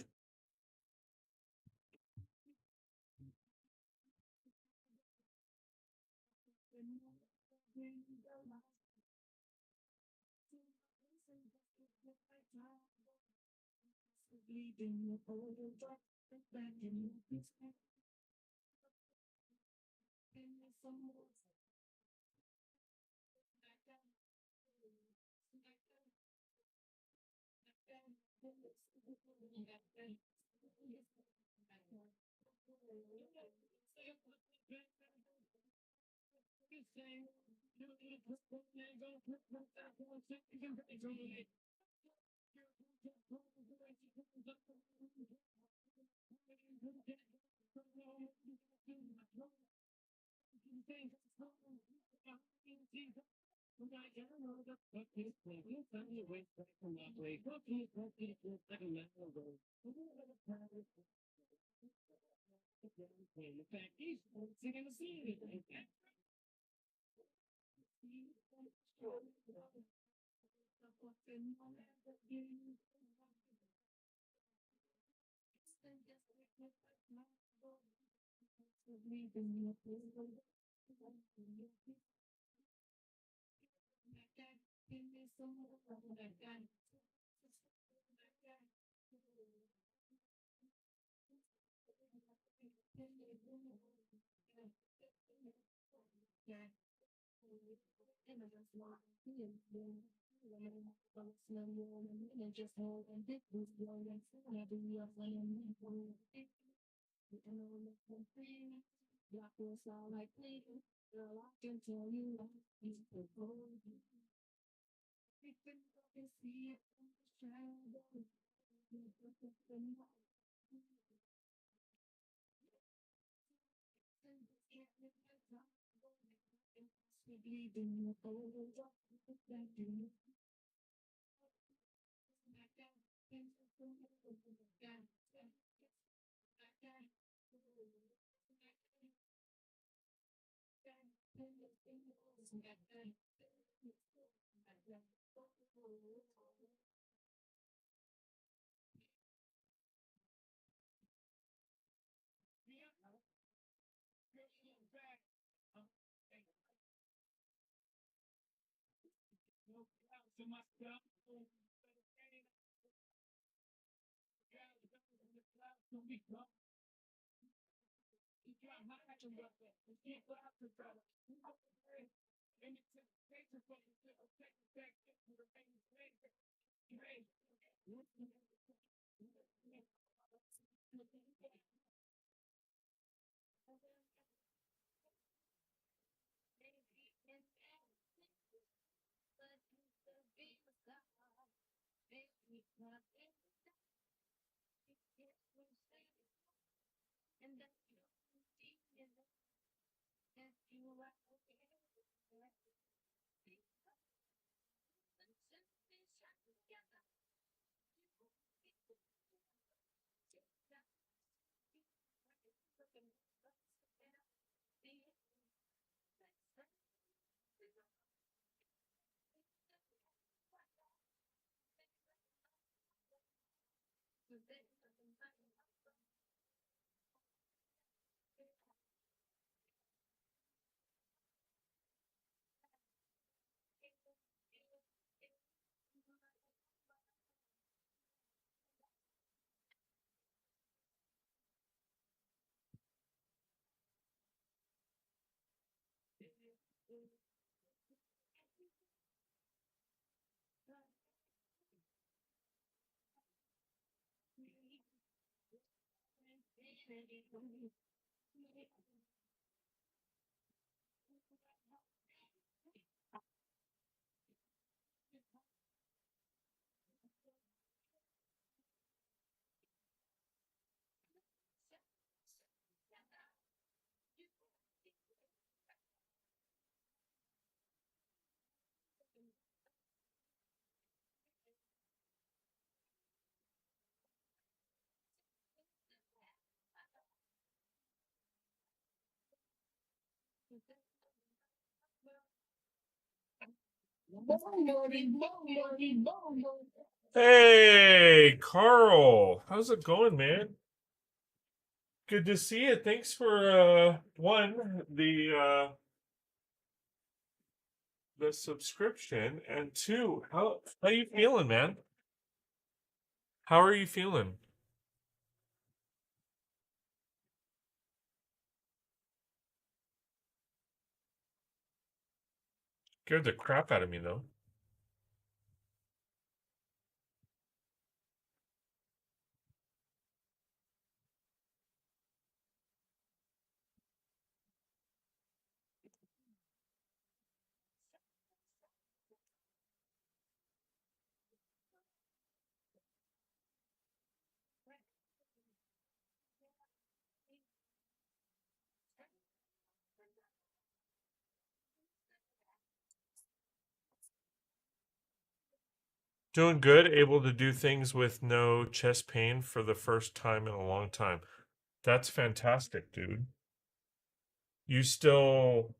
Hey, Carl. How's it going, man? Good to see you. Thanks for the subscription, and two, how you feeling, man? How are you feeling? Scared the crap out of me, though. Doing good, able to do things with no chest pain for the first time in a long time. That's fantastic, dude. You still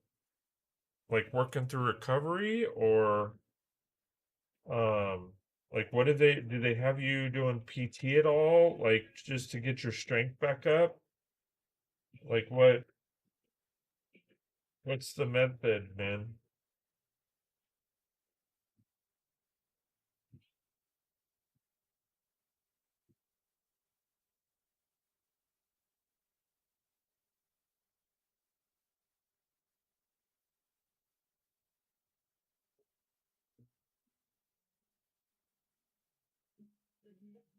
like working through recovery or like what did they have you doing PT at all? Like just to get your strength back up? Like what's the method, man?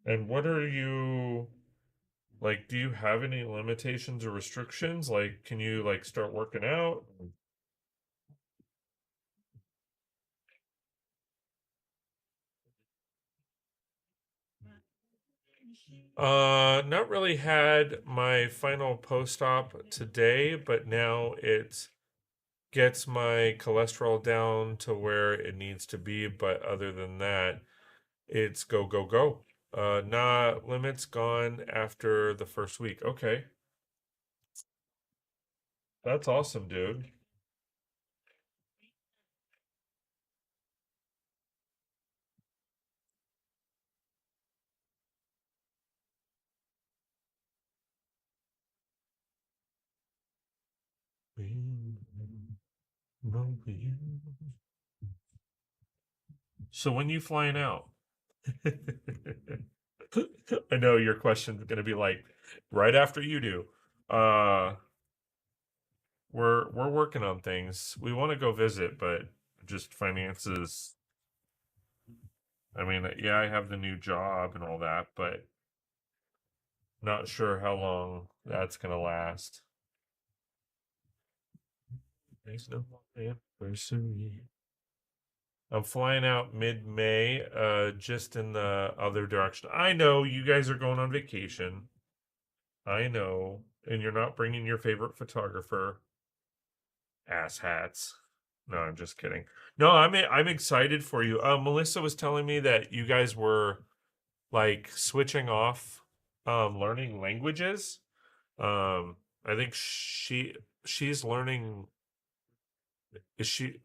And what are you like, do you have any limitations or restrictions? Like, can you like start working out? Not really had my final post-op today, but now it gets my cholesterol down to where it needs to be. But other than that, it's go, go, go. Nah, limits gone after the first week. Okay. That's awesome, dude. So when you flying out? I know your question's gonna be like right after you do. Uh we're working on things. We want to go visit, but just finances. I mean, yeah, I have the new job and all that, but not sure how long that's gonna last. There's no anniversary. I'm flying out mid-May, just in the other direction. I know you guys are going on vacation. I know, and you're not bringing your favorite photographer. Ass hats. No, I'm just kidding. No, I'm excited for you. Melissa was telling me that you guys were like switching off learning languages. I think she's learning is she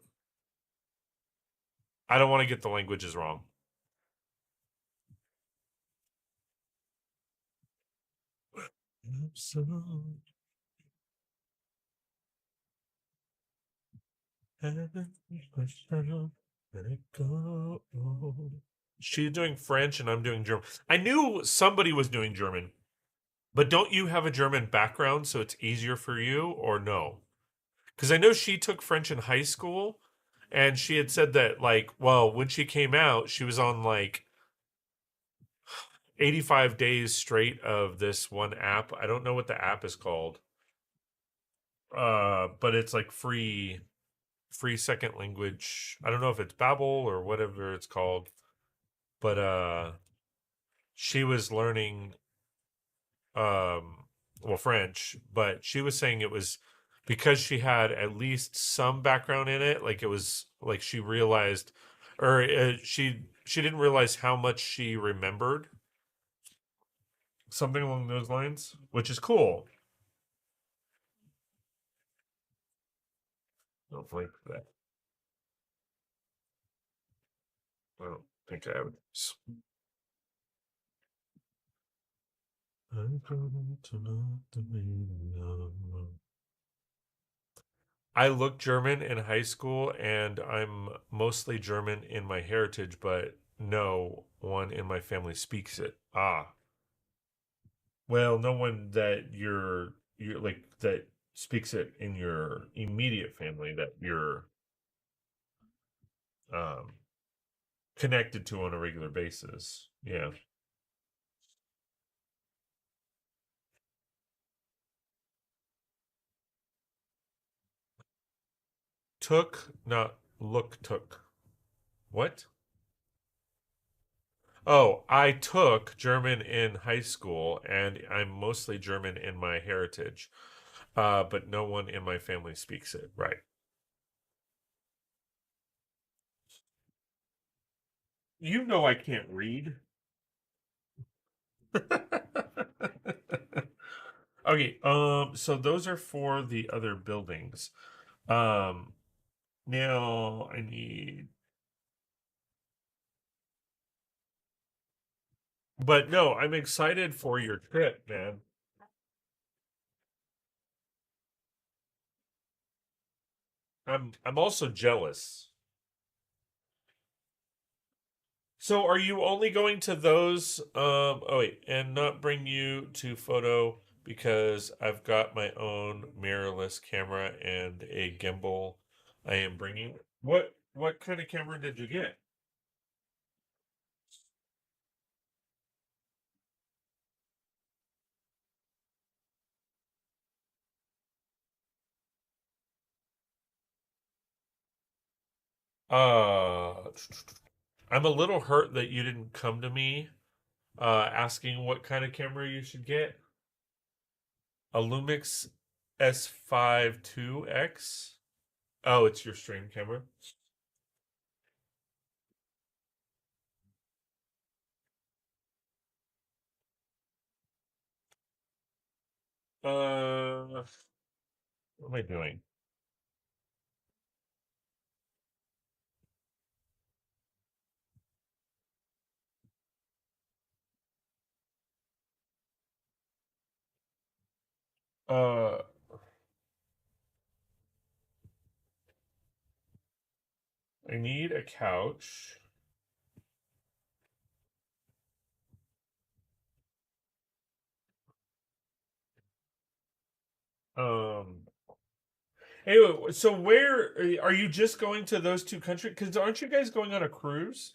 I don't want to get the languages wrong. So let it go. She's doing French and I'm doing German. I knew somebody was doing German, but don't you have a German background so it's easier for you or no? Because I know she took French in high school and she had said that, like, well, when she came out, she was on like 85 days straight of this one app. I don't know what the app is called. But it's like free second language. I don't know if it's Babbel or whatever it's called, but she was learning well, French, but she was saying it was because she had at least some background in it, like it was like she realized or she didn't realize how much she remembered, something along those lines, which is cool. I don't like that. I don't think I have it. I look German in high school, and I'm mostly German in my heritage, but no one in my family speaks it. Ah, well, no one that you're like that speaks it in your immediate family that you're connected to on a regular basis. Yeah. Took, not look took. What? Oh, I took German in high school, and I'm mostly German in my heritage. But no one in my family speaks it. Right. You know I can't read. Okay, so those are for the other buildings. Um, now I need, but no, I'm excited for your trip, man. I'm also jealous. So are you only going to those oh wait, and not bring you to photo because I've got my own mirrorless camera and a gimbal I am bringing. What kind of camera did you get? Uh I'm a little hurt that you didn't come to me asking what kind of camera you should get. A Lumix S52X. Oh, it's your stream camera. What am I doing? Uh, I need a couch. Um, anyway, so where are you just going to those two countries? Because aren't you guys going on a cruise?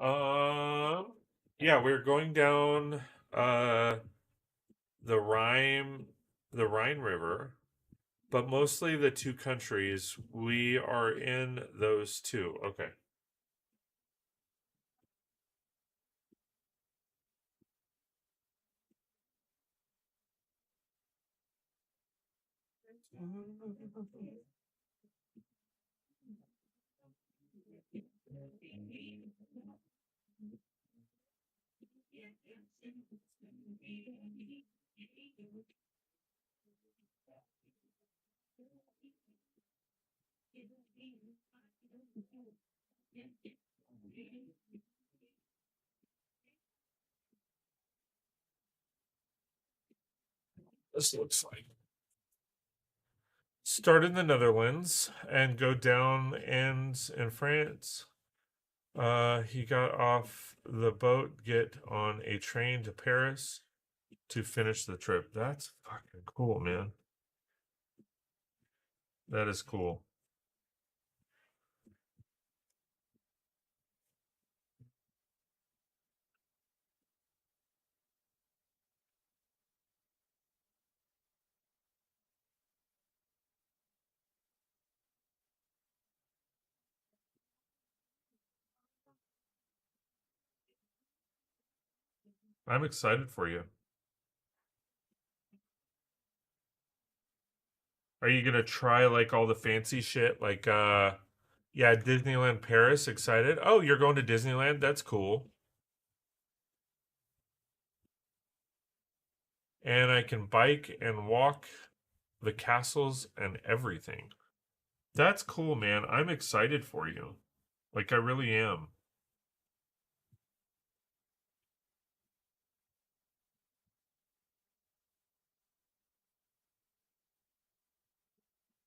Um, yeah, we're going down uh the Rhine River, but mostly the two countries. We are in those two. Okay. This looks like start in the Netherlands and go down ends in France. He got off the boat, get on a train to Paris to finish the trip. That's fucking cool, man. That is cool. I'm excited for you. Are you gonna try like all the fancy shit? Like yeah, Disneyland Paris, excited. Oh, you're going to Disneyland? That's cool. And I can bike and walk the castles and everything. That's cool, man. I'm excited for you. Like I really am.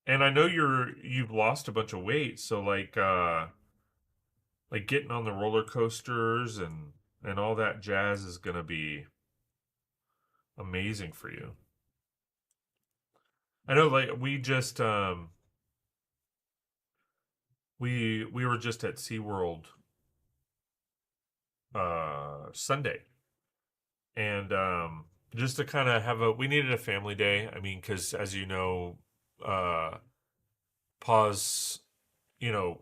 And I know you've lost a bunch of weight, so like getting on the roller coasters and all that jazz is going to be amazing for you. I know like we were just at SeaWorld Sunday. And just to kind of have we needed a family day. I mean, cuz as you know, uh Pa's, you know,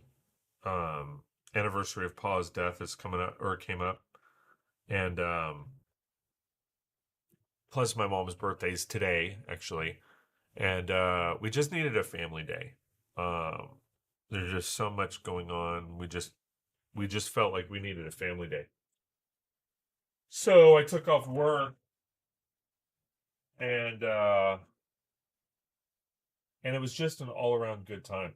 anniversary of Pa's death is coming up or came up. And plus my mom's birthday is today, actually. And we just needed a family day. Um, there's just so much going on. We just felt like we needed a family day. So I took off work and uh and it was just an all around good time.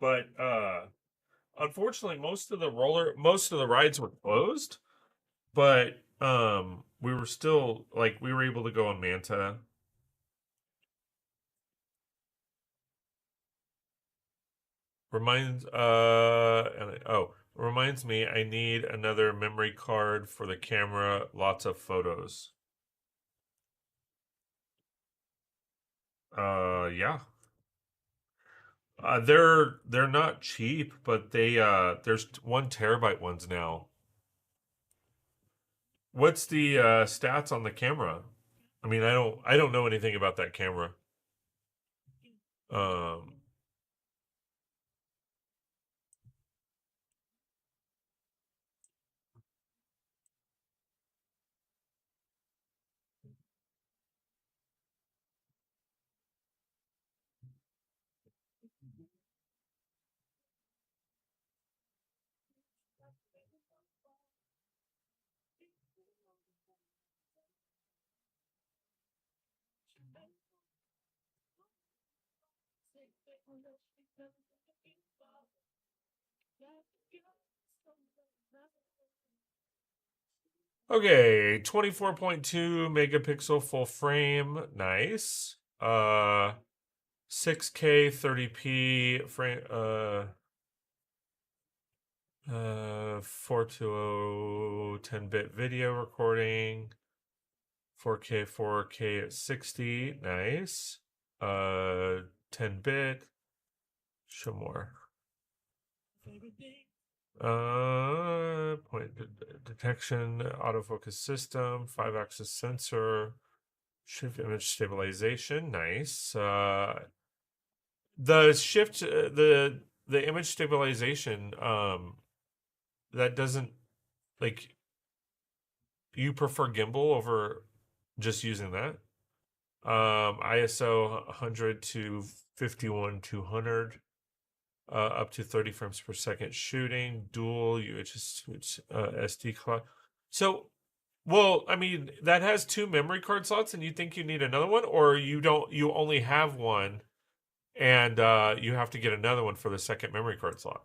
But unfortunately most of the rides were closed, but we were still like we were able to go on Manta. Reminds me I need another memory card for the camera, lots of photos. Yeah. They're not cheap, but there's 1 terabyte ones now. What's the stats on the camera? I mean, I don't know anything about that camera. Um Okay, 24.2 megapixel full frame. Nice. 6K 30p frame 420 10-bit video recording. 4K at 60. Nice. 10-bit. Show more. Point detection, autofocus system, 5-axis sensor, shift image stabilization. Nice. The shift, the image stabilization, that doesn't like. You prefer gimbal over just using that? ISO 100 to 51 200. up to 30 frames per second shooting, dual SD card. So, well, I mean, that has 2 memory card slots, and you think you need another one, or you don't? You only have one, and you have to get another one for the second memory card slot.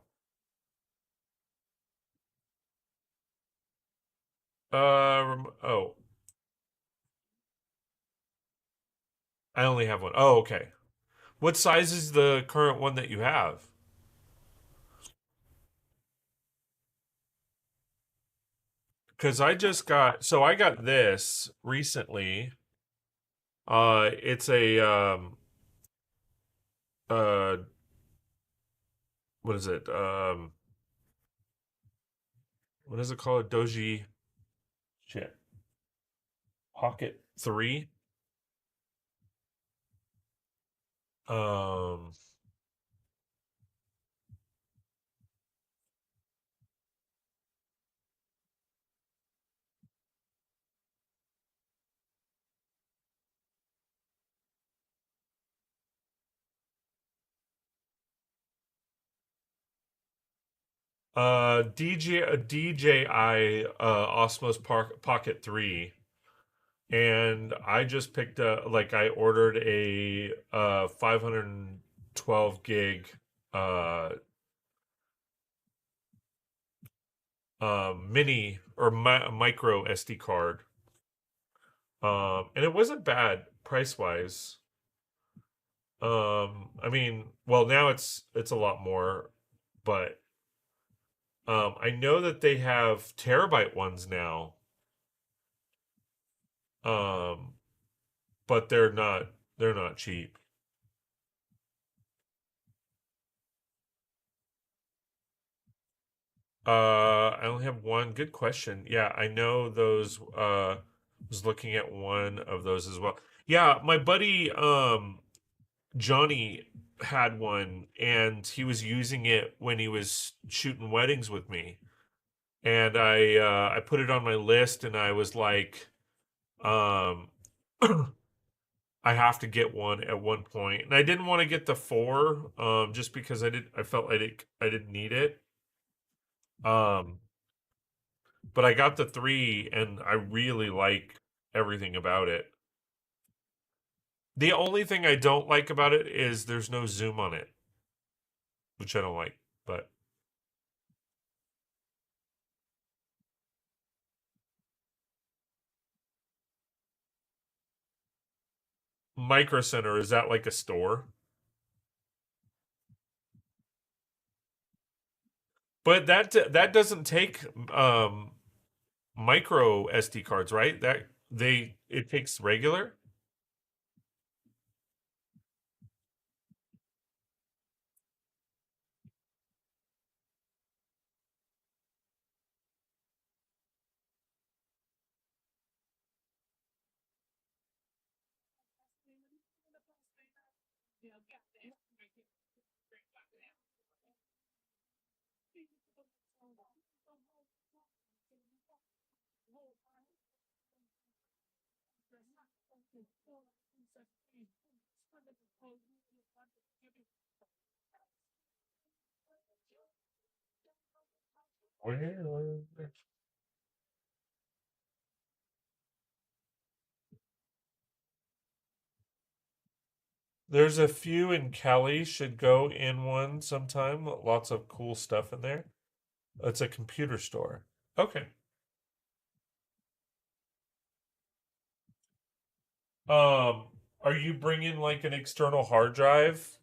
Oh, I only have one. Oh, okay. What size is the current one that you have? Because I got this recently. It's a uh, what is it? What is it called? Doji shit. Pocket 3. Um, DJI Osmos Pocket 3, and I just picked I ordered a 512 gig uh mini or micro SD card. And it wasn't bad price wise. I mean, well, now it's a lot more, but I know that they have terabyte ones now. Um, but they're not cheap. I only have one. Good question. Yeah, I know those. Was looking at one of those as well. Yeah, my buddy Johnny had one, and he was using it when he was shooting weddings with me. And I put it on my list, and I was like, um, I have to get one at one point, and I didn't want to get the 4, just because I felt I didn't need it. Um, but I got the 3, and I really like everything about it. The only thing I don't like about it is there's no zoom on it, which I don't like. But Micro Center, is that like a store? But that doesn't take micro SD cards, right? That they it takes regular. Where- There's a few in Cali. Should go in one sometime. Lots of cool stuff in there. It's a computer store. Okay. Um, are you bringing like an external hard drive?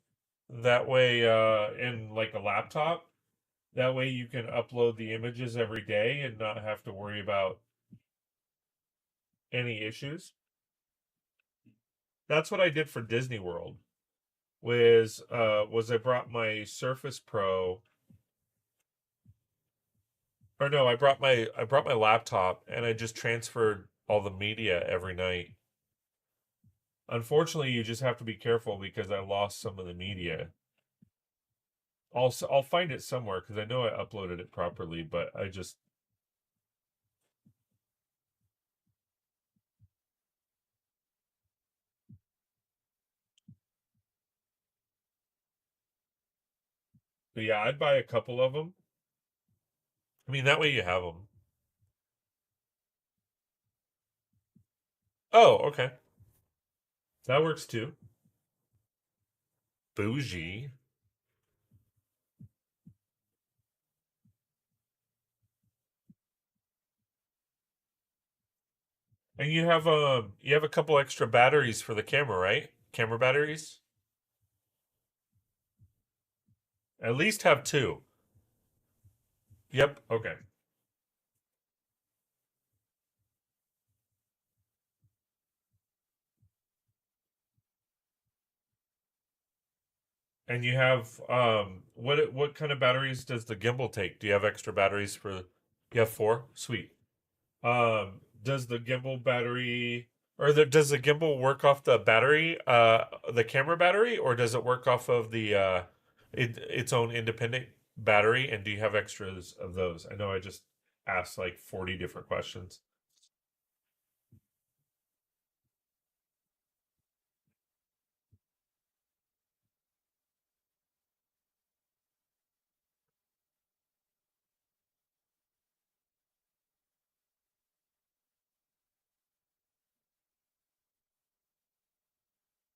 That way, in like a laptop. That way you can upload the images every day and not have to worry about any issues. That's what I did for Disney World. Was I brought my Surface Pro, or no, I brought my laptop, and I just transferred all the media every night. Unfortunately, you just have to be careful because I lost some of the media. I'll find it somewhere because I know I uploaded it properly, but I just But yeah, I'd buy a couple of them. I mean, that way you have them. Oh, okay. That works too. Bougie. And you have a couple extra batteries for the camera, right? Camera batteries? At least have two. Yep, okay. And you have what kind of batteries does the gimbal take? Do you have extra batteries for you have four? Sweet. Does the gimbal battery does the gimbal work off the battery, the camera battery, or does it work off of the its own independent battery? And do you have extras of those? I know I just asked like 40 different questions.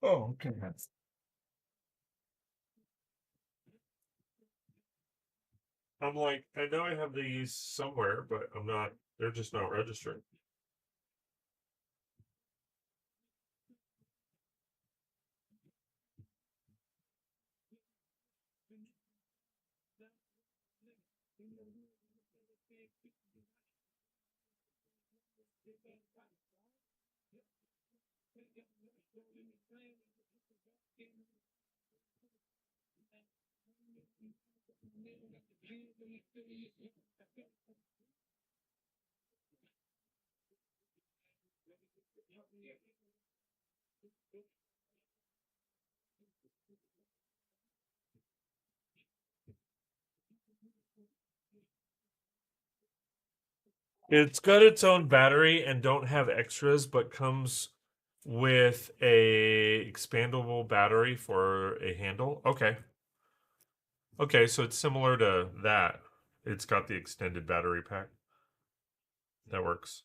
Oh, okay. I'm like, I know I have these somewhere, but I'm not, they're just not registered. It's got its own battery and don't have extras, but comes with a expandable battery for a handle. Okay. Okay, so it's similar to that. It's got the extended battery pack. That works.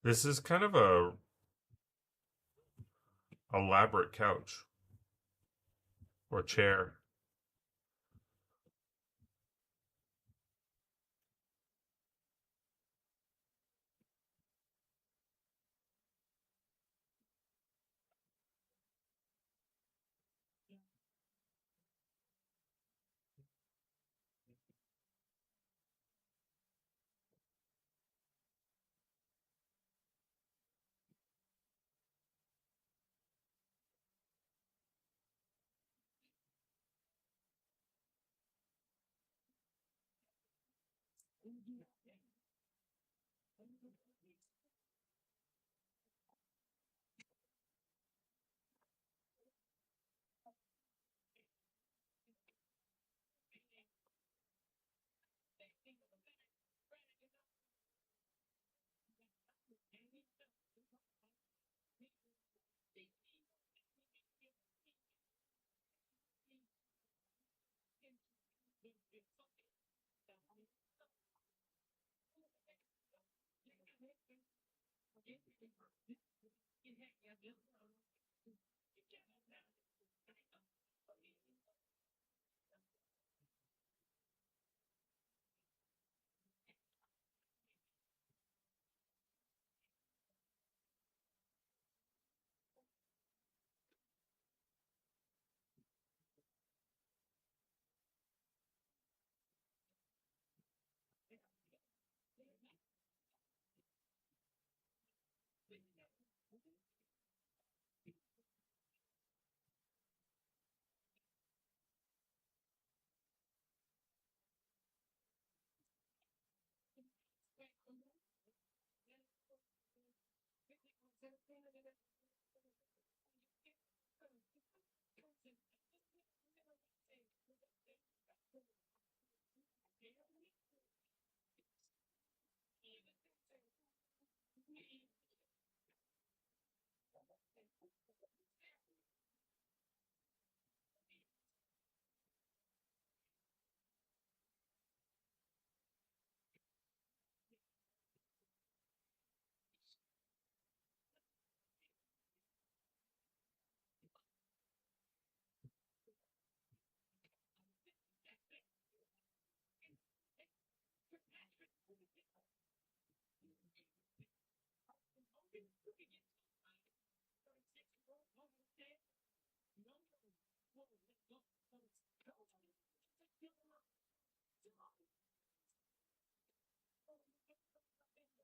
This is kind of a elaborate couch or chair.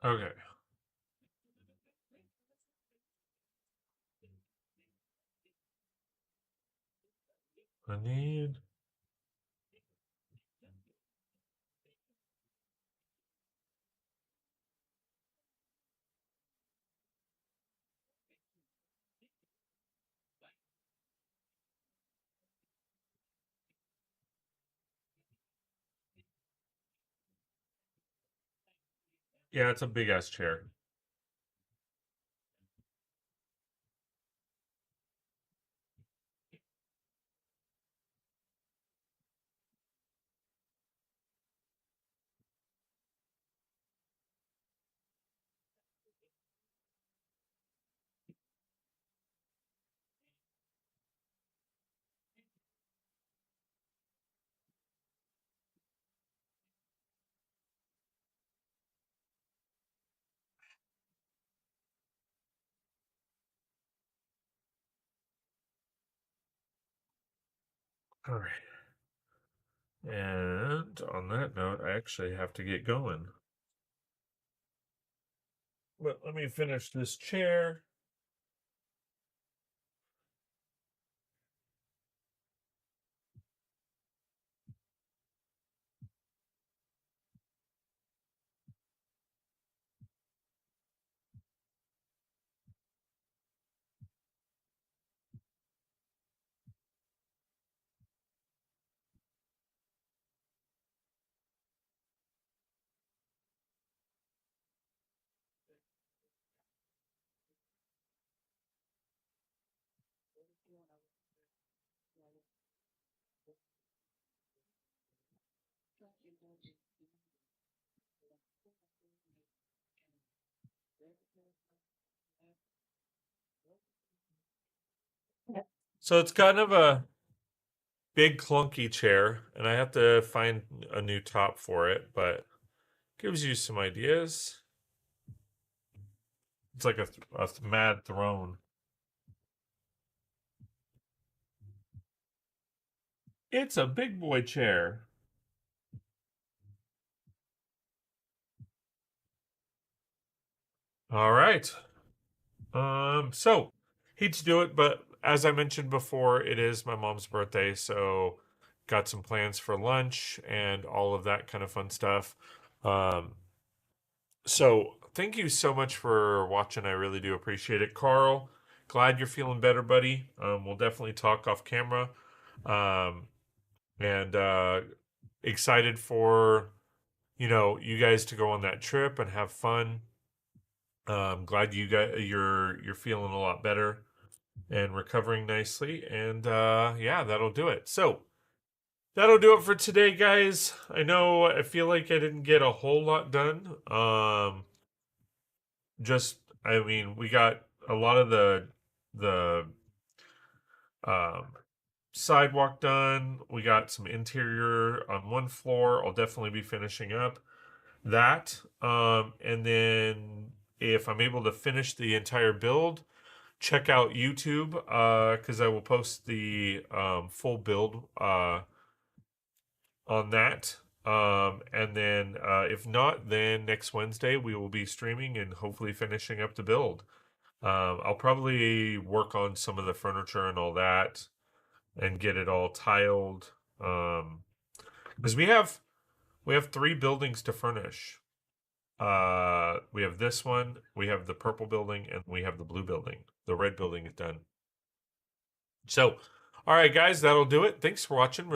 Okay. I need. Yeah, it's a big ass chair. All right. And on that note, I actually have to get going. But let me finish this chair. So it's kind of a big clunky chair, and I have to find a new top for it, but gives you some ideas. It's like a mad throne. It's a big boy chair. All right. So hate to do it, but as I mentioned before, it is my mom's birthday, so got some plans for lunch and all of that kind of fun stuff. So thank you so much for watching. I really do appreciate it. Carl, glad you're feeling better, buddy. We'll definitely talk off camera. Um, and excited for you guys to go on that trip and have fun. Glad you're feeling a lot better and recovering nicely. And yeah, that'll do it. So that'll do it for today, guys. I feel like I didn't get a whole lot done. Just I mean, we got a lot of the um, sidewalk done. We got some interior on one floor. I'll definitely be finishing up that. And then if I'm able to finish the entire build, check out YouTube because I will post the full build on that. And then if not, then next Wednesday we will be streaming and hopefully finishing up the build. I'll probably work on some of the furniture and all that and get it all tiled. Because we have 3 buildings to furnish. We have this one, we have the purple building, and we have the blue building. The red building is done. So, all right, guys, that'll do it. Thanks for watching.